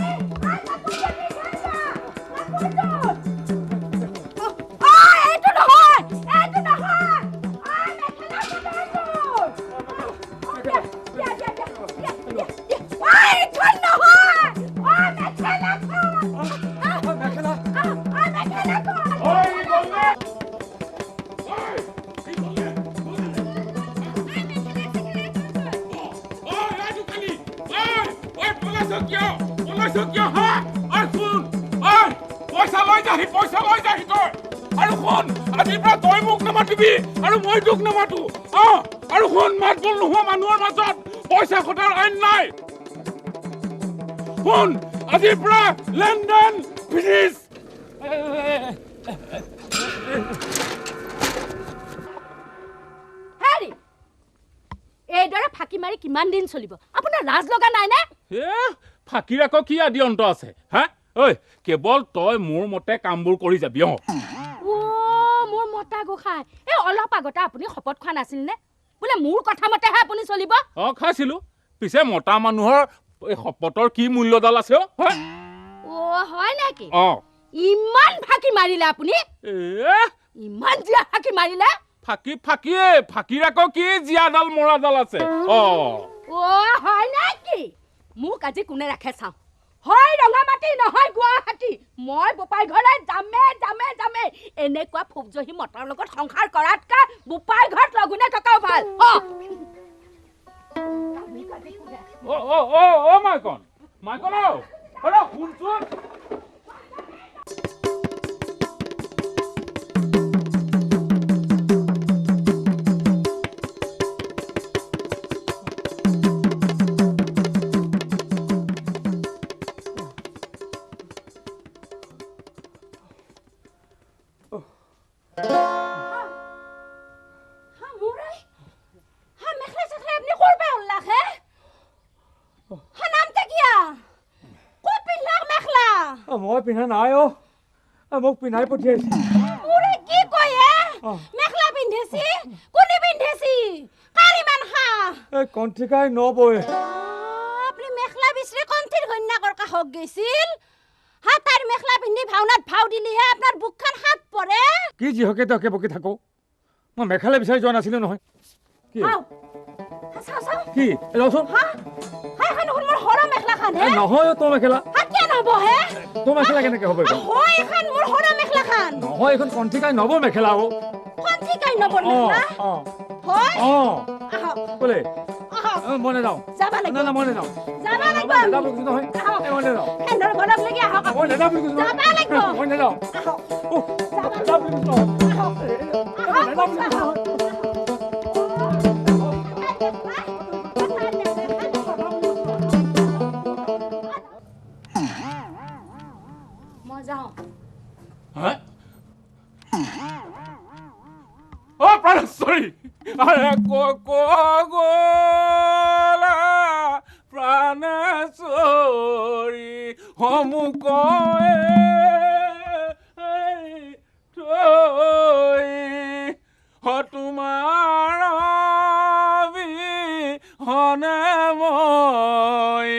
এইটো নহয় পইচা লৈ যাহি তই আৰু শুন আজিৰ পৰা তই মোক নামাতিবি আৰু মই তোক নামাতো আৰু শুন মাত বোল নোহোৱা মানুহৰ মাজত পইচা খটাৰ আইন নাই শুন আজিৰ পৰা লেনদেন ফিনিছ হেৰি এইদৰে ফাঁকি মাৰি কিমান দিন চলিব আপোনাৰ লাজ লগা নাই নে ফাঁকিৰ আকৌ কি আদি অন্ত আছে হা ঐ কেৱল তই মোৰ মতে কামবোৰ কৰি যাবি মোৰ মতা গোসাঁই এই অলপ আগতে আপুনি শপত খোৱা নাছিল নে বোলে মোৰ কথা মতেহে আপুনি চলিব খাইছিলো পিছে মতা মানুহৰ এই শপতৰ কি মূল্যডাল আছে হয় নেকি ইমান ফাঁকি মাৰিলে আপুনি ইমান জিয়া ফাঁকি মাৰিলে ফাঁকিৰ আকৌ কি জিয়াডাল মৰাডাল আছে হয় নেকি মোক আজি কোনে ৰাখে চাওঁ হয় ৰঙামাটি নহয় গুৱাহাটী মই বোপাই ঘৰলৈ যামে এনেকুৱা ফুকজহী মতাৰ লগত সংসাৰ কৰাতকা বোপাই ঘৰত লগুনে থকাও ভাল মাইকন শুনচোন মই পিন্ধা নাই মোক পিন্ধাই পঠিয়াইছে কি কয়ে মেখলা পিন্ধেছি কোনে পিন্ধেছি কাৰিমান হা এই কণ্ঠিকাই নবয়ে আপুনি মেখলা বিচৰি কণ্ঠিৰ কন্যাকৰ কাষক গৈছিল হাতাৰ মেখলা পিন্ধি ভাওনাত ভাও দিলিহে আপোনাৰ বুকখন হাত পৰে কি যিহকে তকে বকি থাকো মই মেখেলা বিচাৰি যোৱা নাছিলো নহয় কি কি ৰচোন মোৰ হৰা মেখলা খান নহয় তোৰ মেখেলা নবহে তোৰ মেখেলা কেনেকে হ'ব হয় এখন মোৰ হৰা মেখলা খান নহয় এখন কণ্ঠিকাই নব মেখেলা কণ্ঠিকাই নব মেখলা হয় কোলে মই নাযাওঁ যাবা লাগিব না মই নাযাওঁ যাবা লাগিব নহয় মই নাযাওঁ এন্দৰ বলক লাগি আহক মই নাযাওঁ বুলি কৈছো যাবা লাগিব মই নাযাওঁ যাবা বুলি কৈছো প্রাণেশ্বরী আরে গোলা প্রাণেশ্বরী হমুক তোমার হনে মই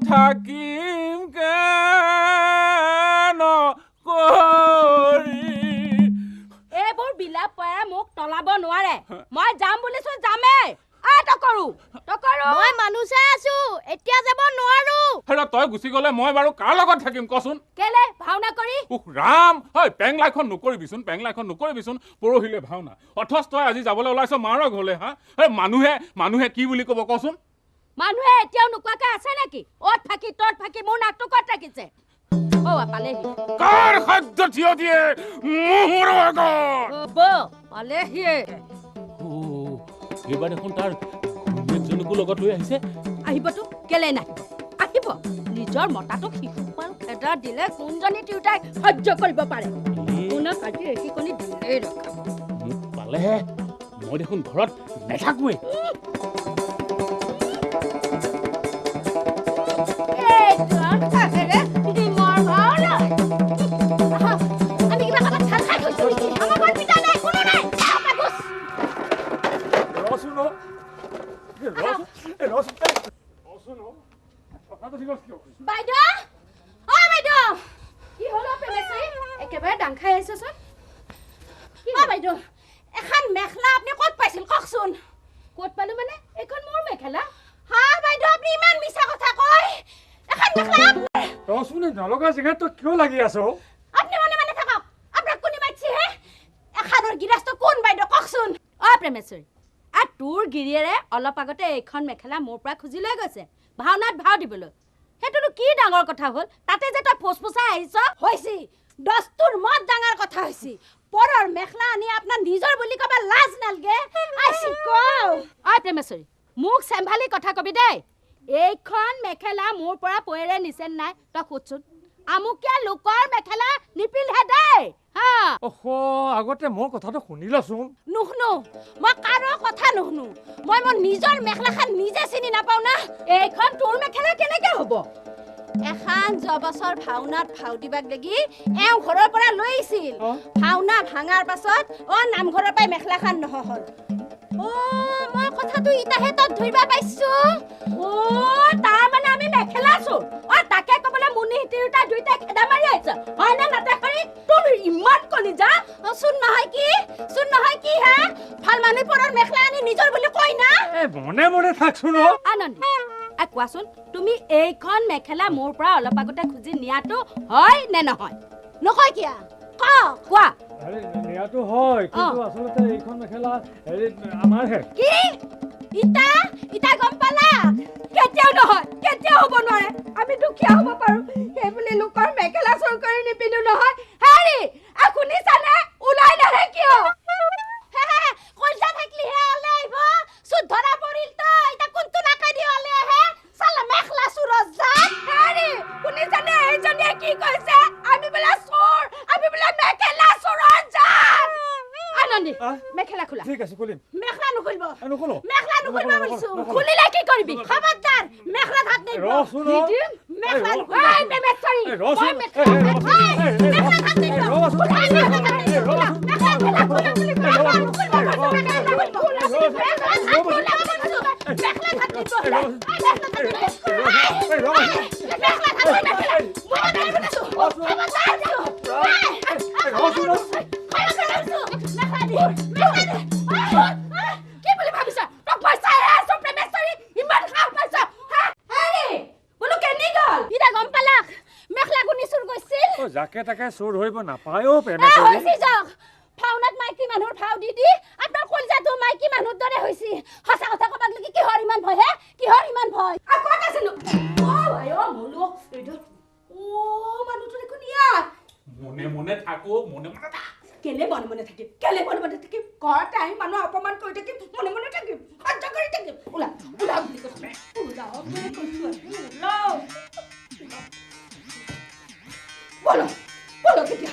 থাকিম কেন কৰি এইবোৰ বিলাপ পৰে মোক তলাব নোৱাৰে মই যাম বুলিছো যামে তকৰো মই মানুহ চাই আছো এতিয়া যাব নোৱাৰো হেৰা তই গুচি গলে মই বাৰু কাৰ লগত থাকিম কচোন কেলে ভাওনা কৰি ৰাম হয় পেংলাইখন নকৰিবিচোন পৰহিলে ভাওনা অথচ তই আজি যাবলৈ ওলাইছ মাৰৰ ঘৰলে হা মানুহে কি বুলি ক'ব কচোন মানুহে এতিয়াও নোকোৱাকে আছে নেকি অত ফাকি তত ফাকি মোৰ নাকটো কত ৰাখিছে পালেহি কাৰ খাদ্য থিয় দিয়ে মোহৰ আগত পালেহি এইবাৰ দেখোন তাৰ ঘৈণীয়েকজনীকো লগত লৈ আহিছে আহিবতো কেলে নাহিব আহিব হ'ব নিজৰ মতাটোক শিশুপাল এটা দিলে কোনজনী তিৰোতাই সহ্য কৰিব পাৰে কোনক আজি একেকণি দিলেই ৰখাব মোক পালেহে মই দেখোন ঘৰত নাথাকোৱেই বাইদেউ অ বাইদেউ কি হ'ল প্ৰেমেশ্ৰী একেবাৰে ডাং খাই আহিছচোন অ বাইদেউ এখন মেখেলা আপুনি ক'ত পাইছিল কওকচোন ক'ত পালো মানে এইখন মোৰ মেখেলা হা বাইদেউ আপুনি ইমান মিছা কথা কয় এখন মেখেলা ৰচোন নলগা জেগাত তই কিয় লাগি আছ আপুনি মনে থাকক আপোনাক কোনে মাতিছে হে এখনৰ গিৰাস্ত কোন বাইদেউ কওকচোন অ প্ৰেমেশ্ৰী আৰু তোৰ গিৰিয়েৰে অলপ আগতে এইখন মেখেলা মোৰ পৰা খুজি লৈ গৈছে ভাওনাত ভাও দিবলৈ সেইটোনো কি ডাঙৰ কথা হ'ল তাতে যে তই ফুচফুচাই আহিছ হৈছে দস্তুৰ মত ডাঙৰ কথা হৈছে পৰৰ মেখেলা আনি আপোনাৰ নিজৰ বুলি ক'ব লাজ নালগে আইছি কও অ প্ৰেমেশ্ৰী মোক চেম্ভালি কথা কবি দেই এইখন মেখেলা মোৰ পৰা পয়েৰে নিছেন নাই তই সুধচোন আমুকিয়া লোকৰ মেখেলা নিপিলহে দেই হা আগতে মোৰ কথাটো শুনিলাচোন নুশুনো মই কাৰো কথা নুশুনো মই মোৰ নিজৰ মেখেলাখন নিজে চিনি নাপাওঁ না এইখন তোৰ মেখেলা কেনেকে হ'ব এখন জবছৰ ভাওনাত ভাও দিবাক লাগি এওঁ ঘৰৰ পৰা লৈ আহিছিল ভাওনা ভাঙাৰ পাছত নামঘৰৰ পৰাই মেখেলাখন নহ'ল মই কথাটো ইটাহে তত ধৰিবা পাইছো তাৰ মানে আমি মেখেলা আছো তাকে ক'বলৈ মুনি তিৰোতা দুইটাই খেদা মাৰি আহিছে হয় না নাটাকাৰী তোৰ ইমান কলিজা চোন নহয় কি হে ভাল মানুহ পৰৰ মেখেলা আনি নিজৰ বুলি কয় না মনে থাকচোন আনন্দ কোৱাচোন তুমি এইখন মেখেলা মোৰ পৰা অলপ আগতে খুজি নিয়াটো হয় নে নহয় নকয় কিয়া কোৱা নিয়াটো হয় কিন্তু আচলতে এইখন মেখেলা আমাৰহে কি ইটা গম পালা কেতিয়াও নহয় কেতিয়াও হ'ব নোৱাৰে আমি দুখীয়া হ'ব পাৰো সেই বুলি লোকৰ মেখেলা চোৰ কৰি নিপিনো নহয় হেৰি শুনিছানে ওলাই নাহে কিয় কলজা থাকিলেহে ওলাই আহিব চুত ধৰা পৰিল তো এতিয়া কোনটো নাকাই দি ওলাই আহে চালা মেখেলা চোৰত যায় হেৰি শুনিছানে এইজনীয়ে কি কৈছে আমি বোলে চোৰ আমি বোলে মেখেলা চোৰত যাম আনন্দি মেখেলা খোলা ঠিক আছে খুলিম মেখেলা নুখুলিব নুখুলো মেখেলা নুখুলিব বলছো খুলিলে কি কৰিবি খবৰদাৰ মেখেলা হাত নেব ৰচোন মেখেলা এই বেমেছৰি ৰচোন মেখেলা হাত নেব কি বুলি ভাবিছা তই পইচা আছো প্ৰেমেশ্বৰী ইমান খাও পাইছা হেৰি বলো কেনি গল ইটা গম পালা মেখলা গুনি চুৰ গৈছিল যাকে তাকে চুৰ হইব নাপায়ও প্ৰেমেশ্বৰী হৈছি যাওক ভাওনাত মাইকী মানুহৰ ভাও দি আপোনাৰ কলজাটো মাইকী মানুহৰ দৰে হৈছি সঁচা কথা কবাক লাগি কিহৰ ইমান ভয় হে কিহৰ ইমান ভয় ক'ত আছিলো মোলো মানুহটো দেখোন ইয়াত মনে থাকো মনে থাক কেলে মনে থাকিম ঘৰতে আহি মানুহ অপমান কৰি থাকিম মনে থাকিম সহ্য কৰি থাকিম ওলা বুলি কৈছো বলো কেতিয়া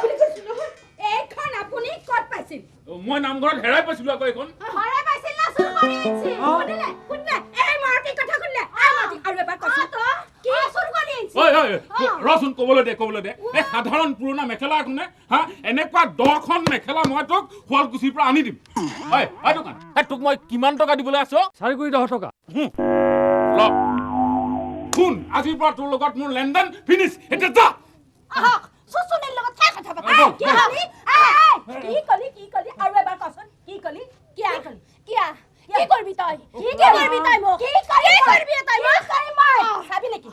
বুলি কৈছো নহয় এইখন আপুনি ক'ত পাইছিল মই নামঘৰত হেৰাই পাইছিলো আকৌ এইখন হেৰাই পাইছিল না চুৰ কৰি আনিছিল শুনিলে এই মাৰতি কথা শুনিলে আৰু এবাৰ কৈছো তো কি চুৰ কৰি আনিছিল ৰচোন ক'বলৈ দে এই সাধাৰণ পুৰণা মেখেলা এখনে এনেকুৱা 10খন মেখেলা মই তোক শুৱালকুছিৰ পৰা আনি দিম দোকান তোক মই কিমান টকা দিবলৈ আছো 410 টকা শুন আজিৰ পৰা তোৰ লগত মোৰ লেনদেন ফিনিছ এতিয়া যা সুসুনিৰ লগত কি কথা পাতা কি কলি আৰু এবাৰ কচোন কি কলি কি কৰিবি তই মোক কি কৰিবি তই মোক চাবি নেকি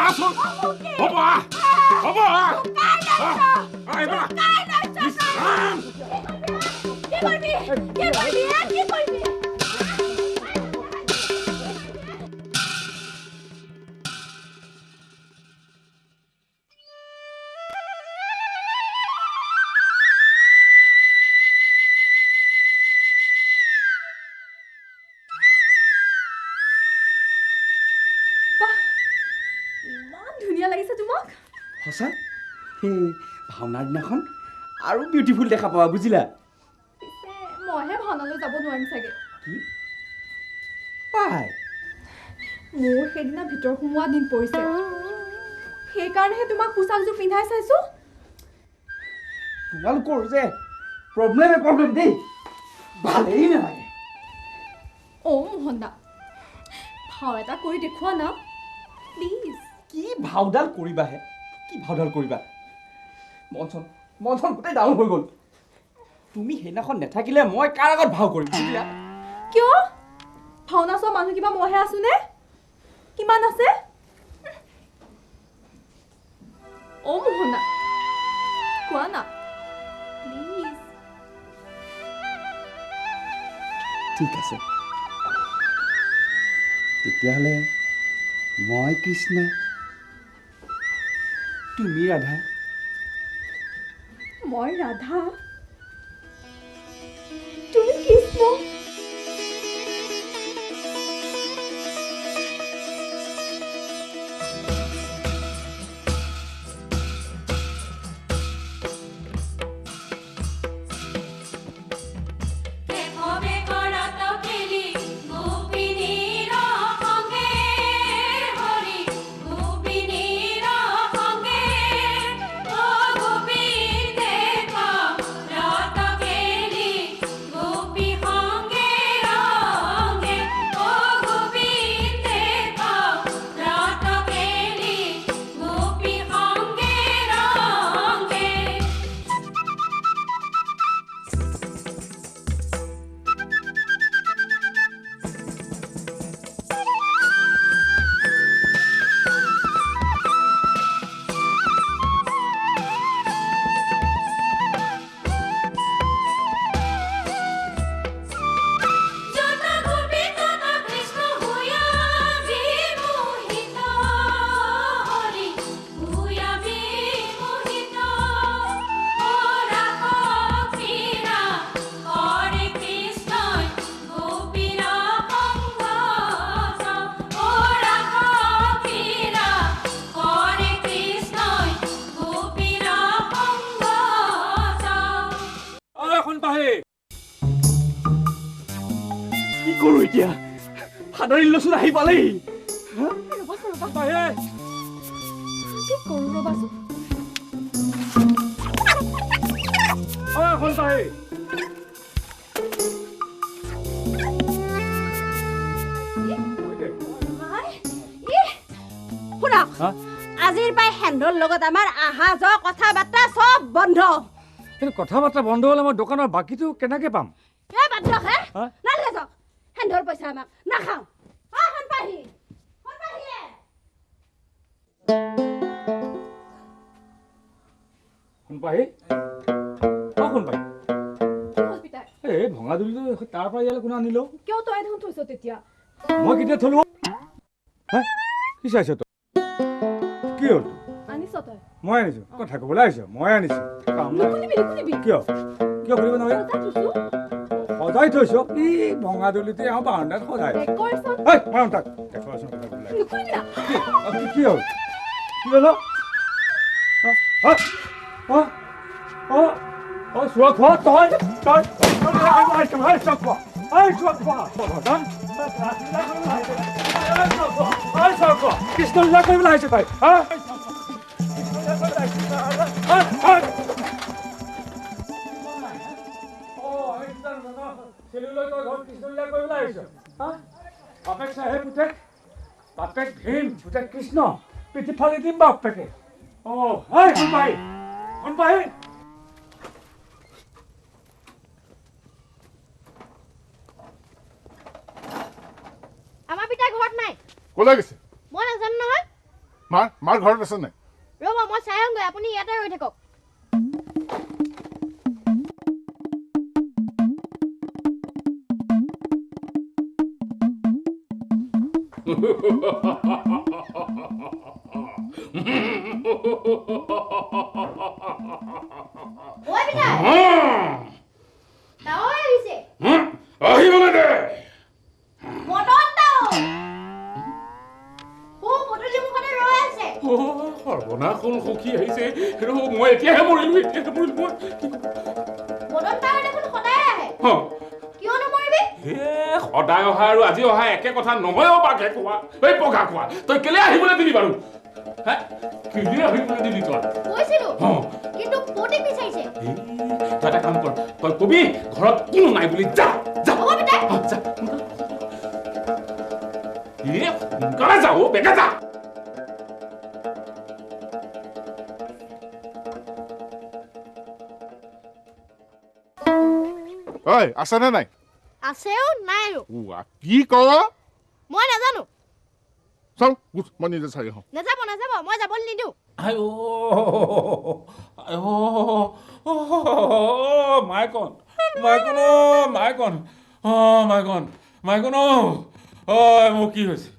আসুন হ'ব হ'ব কি কৰিবি কি কৰিবি ইমান ধুনীয়া লাগিছে তোমাক সঁচা সেই ভাওনাৰ দিনাখন আৰু বিউটিফুল দেখা পাবা বুজিলা পিছে মইহে ভাওনালৈ যাব নোৱাৰিম চাগে কি পাই মোৰ সেইদিনা ভিতৰ সোমোৱা দিন পৰিছে সেইকাৰণেহে তোমাক পোচাকযোৰ পিন্ধাই চাইছো তোমালোকৰ যে প্ৰব্লেম দেই ভালেই নালাগে মোহন দা ভাও এটা কৰি দেখুওৱা না প্লিজ কি ভাওডাল কৰিবাহে কি ভাওডাল কৰিবা মন গোটেই ডাউন হৈ গ'ল তুমি সেইদিনাখন নাথাকিলে মই কাৰ আগত ভাও কৰিম বুজিলা কিয় ভাওনা চোৱা মানুহ কিবা মইহে আছো নে কিমান আছে মোহন দা কোৱা না প্লিজ ঠিক আছে তেতিয়াহ'লে মই কৃষ্ণ তুমি ৰাধা মই ৰাধা তুমি কৃষ্ণ কি কৰোঁ এতিয়া সাদৰী লচোন আহি পালেই কি কৰোঁ ৰ'বাচোন শুনক আজিৰ পৰাই হেন্দৰ লগত আমাৰ আহা যোৱা কথা বাৰ্তা চব বন্ধ কিন্তু কথা বাৰ্তা বন্ধ হ'লে মই দোকানৰ বাকীটো কেনেকৈ পাম বাদ দিয়ক নালাগে যাওক হেন্দৰ পইচা আমাক নাখাওঁ সোণপাহি এই ভঙা দুলিটো তাৰ পৰা ইয়ালৈ কোনে আনিলো কিয় তই দেখোন থৈছ তেতিয়া মই কেতিয়া থলো কি চাইছ তই কি হ'ল আনিছ তই মই আনিছো কথা ক'বলৈ আহিছ মই আনিছো কিয় কিয় কৰিব নোৱাৰি সজাই থৈছ ই ভঙা দলিতে এওঁ বাৰান্দাত সজাই মাৰম তাক দেখুৱাচোন কথা ক'বলৈ কি হ'ল কি হ'ল চোৱা খোৱা তই কৃষ্ণ লীলা কৰিবলৈ আহিছে তাই বাপেক ভীম পুতেক কৃষ্ণ পিঠি ফালি দিম বাপেকে আমাৰ পিতাই ঘৰত নাই ক'লৈ গৈছে মই নাজানো নহয় মাৰ ঘৰত আছে নাই ৰ'ব মই চাই আহোঁগৈ আপুনি ইয়াতে ৰৈ থাকক ঐ বিনা ডাঙৰ আহিছে আহিবলৈ দে মদন দাও ও পদূলি মুখতে ৰৈ আছে সৰ্বনাশ হ'ল সখী আহিছে সেইটো মই এতিয়াহে মৰিলোঁ মই কি মদন দাও দেখোন সদায় আহে কিয়নো মৰিবি সদায় অহা আৰু আজি অহা একে কথা নহয়ও বাঘে কোৱা এই পঘা কোৱা তই কেলে আহিবলৈ দিলি বাৰু কেলে আহিবলৈ দিলি তই কৈছিলো কিন্তু পতি বিচাৰিছে তই এটা কাম কৰ তই কবি ঘৰত কোনো নাই বুলি যা যা হ'ব বেটা যা সোনকালে যাও বেগা যা ঐ আছেনে নাই আছেও নাইও কি কৰ মই নাজানো চাওঁ মই নিজে চাই আহোঁ নাযাব মই যাবলৈ নিদিওঁ মাইকন মোৰ কি হৈছে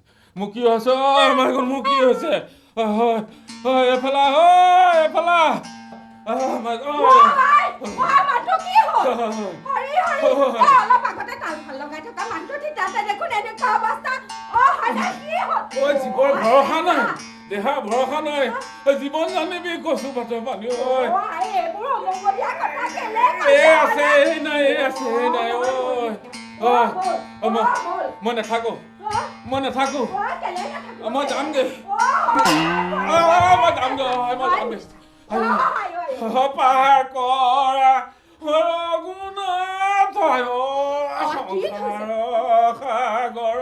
মাইকন মোৰ কি হৈছে এফালা জীৱৰ ভৰসা নাই দেহা ভৰসা নাই জীৱন জানিবি কচু পাতৰ পানী মই নাথাকো মই যামগে পাৰ কৰা সাগৰ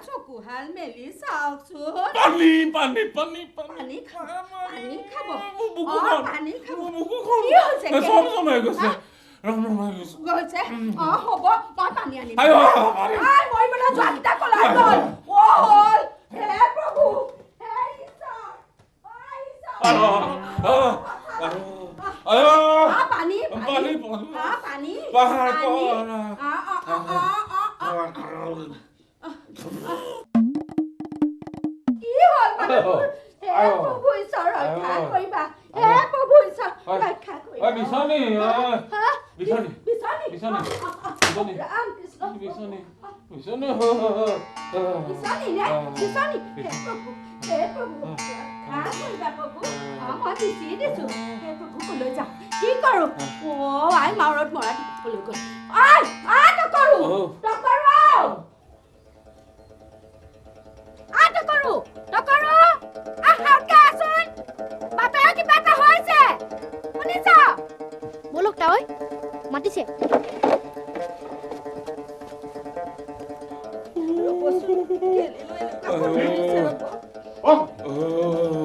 চকুহাল মেলি চাওকচোন পানী খাব গৈছে গৈছে হ'ব মই পানী আনিম মৰিবলৈ যোৱাকেইটা কলাই গ'ল হ'ল হে প্ৰভু হে ঈশ্বৰ পানী কি হ'ল মানুহবোৰ হে প্ৰভু ঈশ্বৰ ৰক্ষা কৰিবা হে প্ৰভু ঈশ্বৰ ৰক্ষা কৰিবা বিছনী কি কৰো আই মাৰত মৰা দিবলৈ গ'ল বলক তাই মাতিছে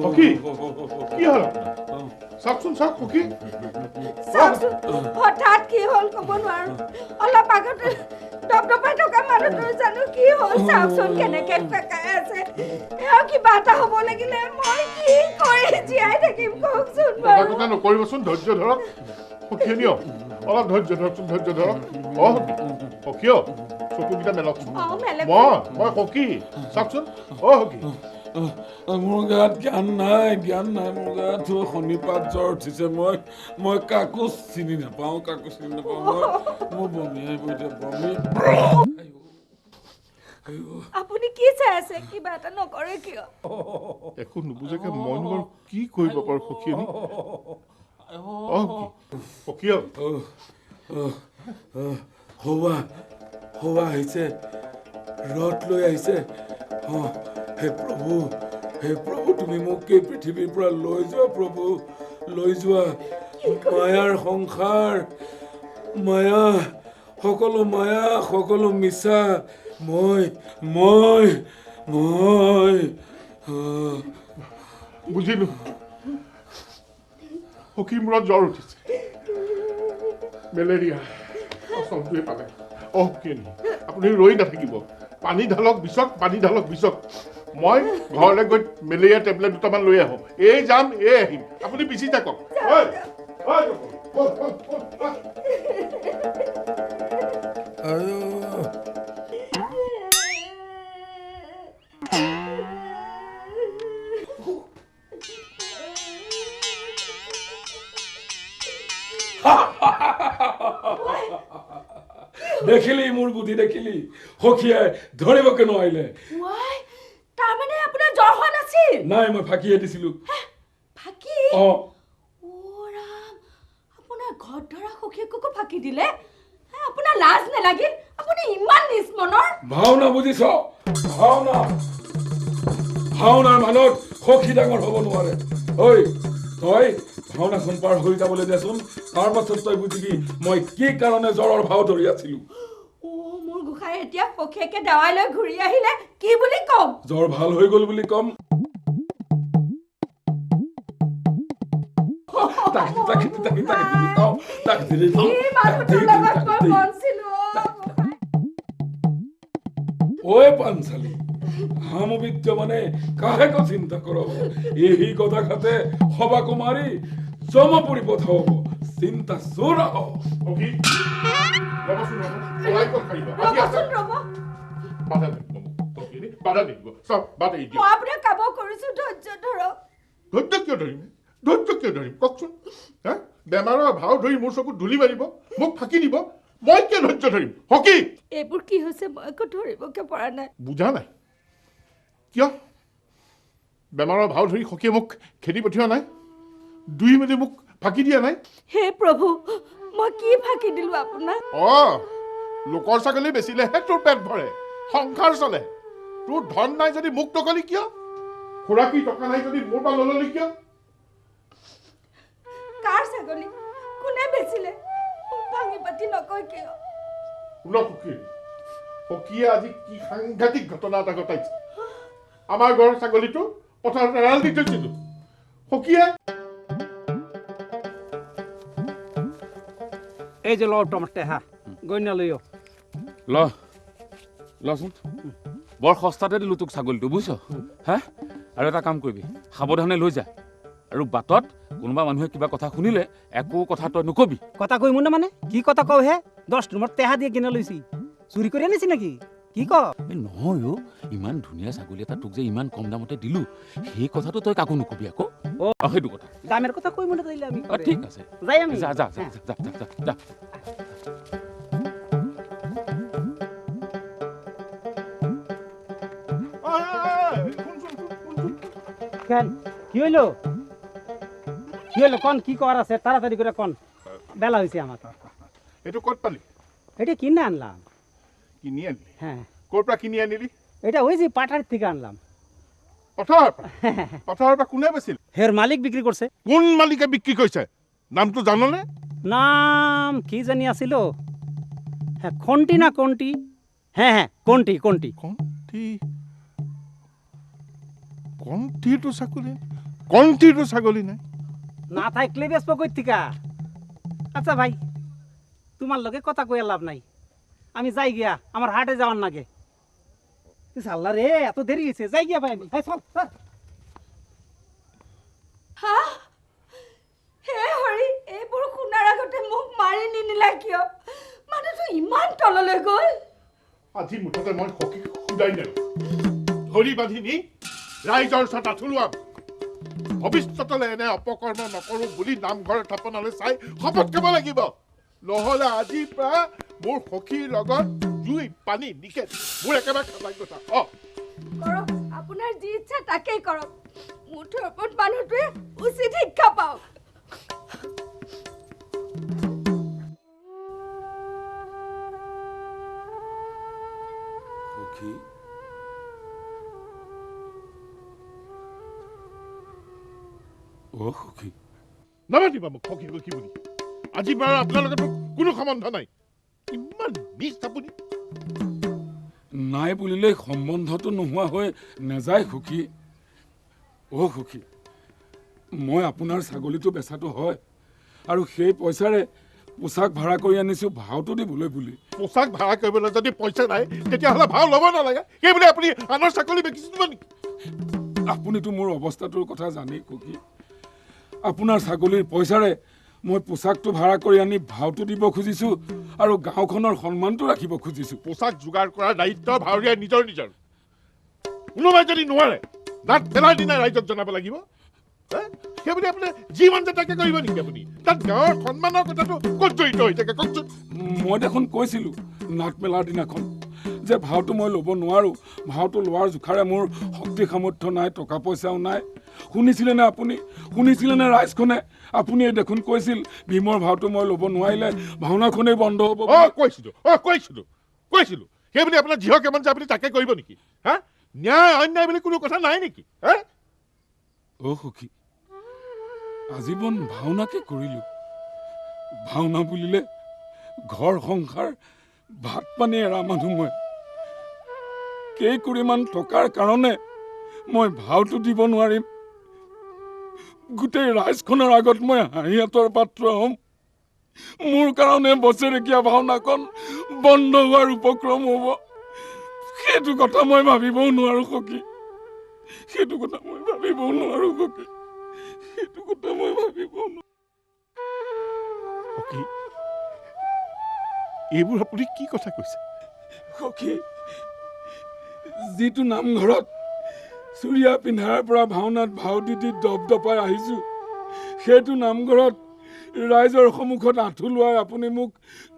সখী কি হ'ল চাওকচোন সখী হঠাৎ কি হ'ল ক'ব নোৱাৰো অলপ আগতে ডপডপাই থকা মানুহটোৰ জানো কি হ'ল চাওকচোন কেনেকে পেকাই আছে কিবা এটা হ'ব লাগিলে মই কি কৰি জীয়াই থাকিম কওকচোন কথা নকৰিবচোন ধৈৰ্য ধৰক সখীয়ে নিয়ক অলপ ধৈৰ্য ধৰকচোন সখী চকুকেইটা মেলকচোন মই সখী চাওকচোন সখী মোৰ গাত জ্ঞান নাই মোৰ গাত শনিপাত জ্বৰ উঠিছে মই কাকো চিনি নাপাওঁ মোৰ বমি আহিব এতিয়া আপুনি কি চাই আছে কিবা এটা নকৰে কিয় একো নুবুজাকে মই বাৰু কি কৰিব পাৰো সখীয়ে সখীয়ে হৌৱা আহিছে ৰথ লৈ আহিছে হে প্ৰভু তুমি মোক এই পৃথিৱীৰ পৰা লৈ যোৱা প্ৰভু লৈ যোৱা মায়াৰ সংসাৰ সকলো মিছা মই বুজিলো সখীৰ মূৰত জ্বৰ উঠিছে মেলেৰিয়া প্ৰশ্নটোৱে পালে কেনি আপুনি ৰৈ নাথাকিব পানী ঢালক বিচক মই ঘৰলৈ গৈ মেলেৰিয়া টেবলেট দুটামান লৈ আহোঁ এই যাম এই আহিম আপুনি বিচি থাকক দেখিলি মোৰ বুদ্ধি দেখিলি সখীয়াই ধৰিবকে নোৱাৰিলে তাৰমানে আপোনাৰ জ্বৰ হোৱা নাছিল নাই মই ফাঁকিয়ে দিছিলো ফাঁকি আপোনাৰ ঘৰত ধৰা সখীয়েককো ফাঁকি দিলে আপোনাৰ লাজ নালাগিল আপুনি ইমান নিষ্মনৰ ভাওনা বুজিছ ভাওনাৰ মানত সখী ডাঙৰ হ'ব নোৱাৰে ঐ তই ভাওনাখন পাৰ হৈ যাবলৈ দেচোন তাৰ পাছত তই বুজিবি মই কি কাৰণে জ্বৰৰ ভাও ধৰি আছিলো মোৰ গোসাঁই এতিয়া সখীয়েকে দেৱাই লৈ ঘূৰি আহিলে কি বুলি কম জ্বৰ ভাল হৈ গ'ল বুলি কম ঐ পাঞ্চালী হামবিদ্য মানে কাহেক চিন্তা করব এই কথা খাতে হবা কুমারী জমপুরি পথ হব চিন্তা চোর ওকে রবসুন ওলাই কল খাইবা ৰবচোন ৰব বাধা দিব সব বাধা দি মই আপোনাক কাব কৰিছো ধৈৰ্য ধৰক ধৈৰ্য কিয় ধৰিম কওকচোন বেমাৰৰ ভাও ধৰি মোৰ চকুত ধূলি মাৰিব মোক ফাঁকি দিব মই কিয় ধৈৰ্য ধৰিম হকি এইবোৰ কি হৈছে মই একো ধৰিবকে পৰা নাই বুজা নাই কিয় বেমাৰৰ ভাও ধৰি সখীয়ে মোক খেদি পঠিওৱা নাই দুই মিলি মোক ফাঁকি দিয়া নাই হে প্ৰভু মই কি ফাঁকি দিলো আপোনাক লোকৰ ছাগলী বেচিলেহে তোৰ পেট ভৰে সংসাৰ চলে তোৰ ধন নাই যদি মোক টকালি কিয় খুৰাকী টকা নাই যদি মোৰ পৰা নললি কিয় কাৰ ছাগলী কোনে বেচিলে ভাঙি পাতি নকয় কিয় শুন সখীয়ে আজি কি সাংঘাতিক ঘটনা এটা ঘটাইছে আমাৰ ঘৰৰ ছাগলীটো পথাৰত এৰাল দি থৈছিলো সখীয়ে এই যে লওঁ টমাটে হা গইনা লৈ লচোন বৰ সস্তাতে দিলো তোক ছাগলীটো বুজিছ হা আৰু এটা কাম কৰিবি সাৱধানে লৈ যা আৰু বাটত কোনোবা মানুহে কিবা কথা শুনিলে একো কথা তই নকবি কথা কই মোৰ না মানে কি কথা কও হে 10 নম্বৰ তেহা দিয়ে কিনা লৈছি চুৰি কৰি আনিছি নেকি কি ক নহয় ইমান ধুনীয়া ছাগলী এটা তোক যে ইমান কম দামতে দিলো সেই কথাটো তই কাকো নকবি আকৌ সেইটো কথা দামের কথা কই মনে তাইলে আমি ঠিক আছে যাই আমি যা যা যা যা যা কেন কি হইলো কোন কি করার আছে তাড়াতাড়ি করে কোন বেলা হইছে আমার এইটো ক'ত পালি এটা কিনে আনলাম কিনি আনিলি হ্যাঁ ক'ৰ পৰা কিনি আনিলি এটা ওই যে পাটাৰ থেকে আনলাম পথাৰৰ পৰা কোনে বেছিল হেৰ মালিক বিক্ৰি কৰছে কোন মালিকে বিক্ৰী কৰিছে নামটো জাননে নাম কি জানি আছিল হ্যাঁ কোনটি না কোনটি হ্যাঁ হ্যাঁ কোনটি কণ্ঠিটো ছাগলী নাই না থাকলে বেসবো কই থিকা আচ্ছা ভাই তোমার লগে কথা কইয়া লাভ নাই আমি যাই গিয়া আমার হাটে যাওয়ার নাগে আল্লাহ রে এত দেরি হয়েছে যাই গিয়া ভাই আমি চল হে হৰি এইবোৰ শুনাৰ আগতে মোক মাৰি নিনিলা কিয় মানুহটো ইমান তললৈ গ'ল আজি মুঠতে মই সখীক সুদাই দিলো ধৰি বান্ধি নি ৰাইজৰ ওচৰত আঁঠুলোৱাম ভৱিষ্যতলৈ এনে অপকৰ্ম নকৰো বুলি নামঘৰ থাপনালৈ চাই শপত খাব লাগিব নহ'লে আজিৰ পৰা মোৰ সখীৰ লগত জুই পানী নিষেধ মোৰ একেবাৰে খাবাই কথা কৰক আপোনাৰ যি ইচ্ছা তাকেই কৰক মুঠৰ ওপৰত মানুহটোৱে উচিত শিক্ষা পাওক সখী নামাতিবা মোক সখী সখী বুলি আজি বাৰু আপোনাৰ লগত কোনো সম্বন্ধ নাই ইমান মিছ আপুনি নাই বুলিলে সম্বন্ধটো নোহোৱা হৈ নাযায় সখী সখী মই আপোনাৰ ছাগলীটো বেচাটো হয় আৰু সেই পইচাৰে পোচাক ভাড়া কৰি আনিছোঁ ভাওটো দিবলৈ বুলি। পোচাক ভাড়া কৰিবলৈ যদি পইচা নাই তেতিয়াহ'লে ভাও ল'ব নালাগে। সেইবুলি আপুনি আনৰ ছাগলী বেচিব নেকি? আপুনিতো মোৰ অৱস্থাটোৰ কথা জানেই সখী। আপোনাৰ ছাগলীৰ পইচাৰে মই পোচাকটো ভাড়া কৰি আনি ভাওটো দিব খুজিছোঁ আৰু গাঁওখনৰ সন্মানটো ৰাখিব খুজিছোঁ। পোচাক যোগাৰ কৰাৰ দায়িত্ব ভাৱৰীয়াই নিজৰ নিজৰ। কোনোবাই যদি নোৱাৰে দাঁত পেলাই দিনাই ৰাইজক জনাব লাগিব। সেইবুলি আপুনি যি মন যায় তাকে কৰিব নেকি? আপুনি তাত গাঁৱৰ সন্মানৰ কথাটো ক'ত জড়িত হৈ থাকে কওকচোন? মই দেখোন কৈছিলোঁ নাট মেলাৰ দিনাখন যে ভাওটো মই ল'ব নোৱাৰোঁ, ভাওটো লোৱাৰ জোখাৰে মোৰ শক্তি সামৰ্থ্য নাই, টকা পইচাও নাই। শুনিছিলেনে আপুনি? শুনিছিলেনে ৰাইজখনে? আপুনিয়ে দেখোন কৈছিল ভীমৰ ভাওটো মই ল'ব নোৱাৰিলে ভাওনাখনেই বন্ধ হ'ব। কৈছিলোঁ সেইবুলি আপোনাৰ যিহকে মন যায় আপুনি তাকে কৰিব নেকি? হা, ন্যায় অন্যায় বুলি কোনো কথা নাই নেকি? অ' সখী, আজীৱন ভাওনাকে কৰিলোঁ। ভাওনা বুলিলে ঘৰ সংসাৰ ভাত পানী এৰা মানুহ মই। কেইকুৰিমান টকাৰ কাৰণে মই ভাওটো দিব নোৱাৰিম? গোটেই ৰাইজখনৰ আগত মই হাঁহিয়াতৰ পাত্ৰ হ'ম? মোৰ কাৰণে বছৰেকীয়া ভাওনাখন বন্ধ হোৱাৰ উপক্ৰম হ'ব? সেইটো কথা মই ভাবিবও নোৱাৰো সখী। সেইটো কথা মই ভাবিবও নোৱাৰো সখী। সেইটো কথা মই ভাবিবও নোৱাৰো। সখী, এইবোৰ আপুনি কি কথা কৈছে? সখী, যিটো নামঘৰত চুৰিয়া পিন্ধাৰ পৰা ভাওনাত ভাও দি দপদপাই আহিছোঁ, সেইটো নামঘৰত ৰাইজৰ সন্মুখত আঁঠু লোৱাই আপুনি মোক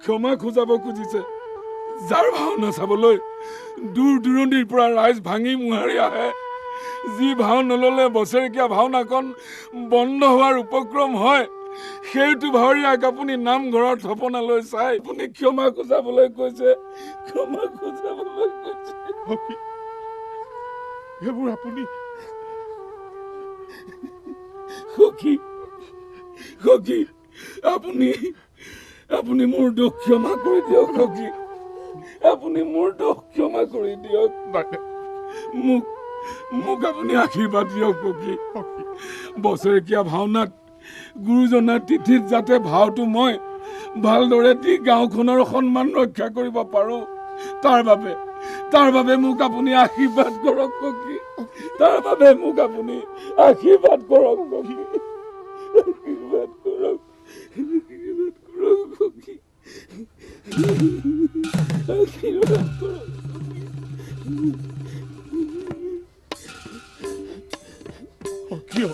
ক্ষমা খোজাব খুজিছে। যাৰ ভাওনা চাবলৈ দূৰ দূৰণিৰ পৰা ৰাইজ ভাঙি মোহাৰি আহে, যি ভাও নল'লে বছৰেকীয়া ভাওনাখন বন্ধ হোৱাৰ উপক্ৰম হয়, সেইটো ভাৱৰীয়াক আপুনি নামঘৰত থপনালৈ চাই আপুনি ক্ষমা খোজাবলৈ কৈছে। ক্ষমা খোজাবলৈ কৈছে। সেইবোৰ আপুনি সখী, সখী, আপুনি মোৰ দুখ ক্ষমা কৰি দিয়ক সখী। আপুনি মোৰ দুখ ক্ষমা কৰি দিয়ক। মোক আপুনি আশীৰ্বাদ দিয়ক সখী। বছৰেকীয়া ভাওনাত গুৰুজনাৰ তিথিত যাতে ভাওটো মই ভালদৰে দি গাঁওখনৰ সন্মান ৰক্ষা কৰিব পাৰোঁ, তাৰ বাবে মোক আপুনি আশীৰ্বাদ কৰক সখী। তাৰ বাবে মোক আপুনি আশীৰ্বাদ কৰক সখী। আশীৰ্বাদ কৰক, আশীৰ্বাদ কৰক সখী। আশীৰ্বাদ কৰক। কিয়?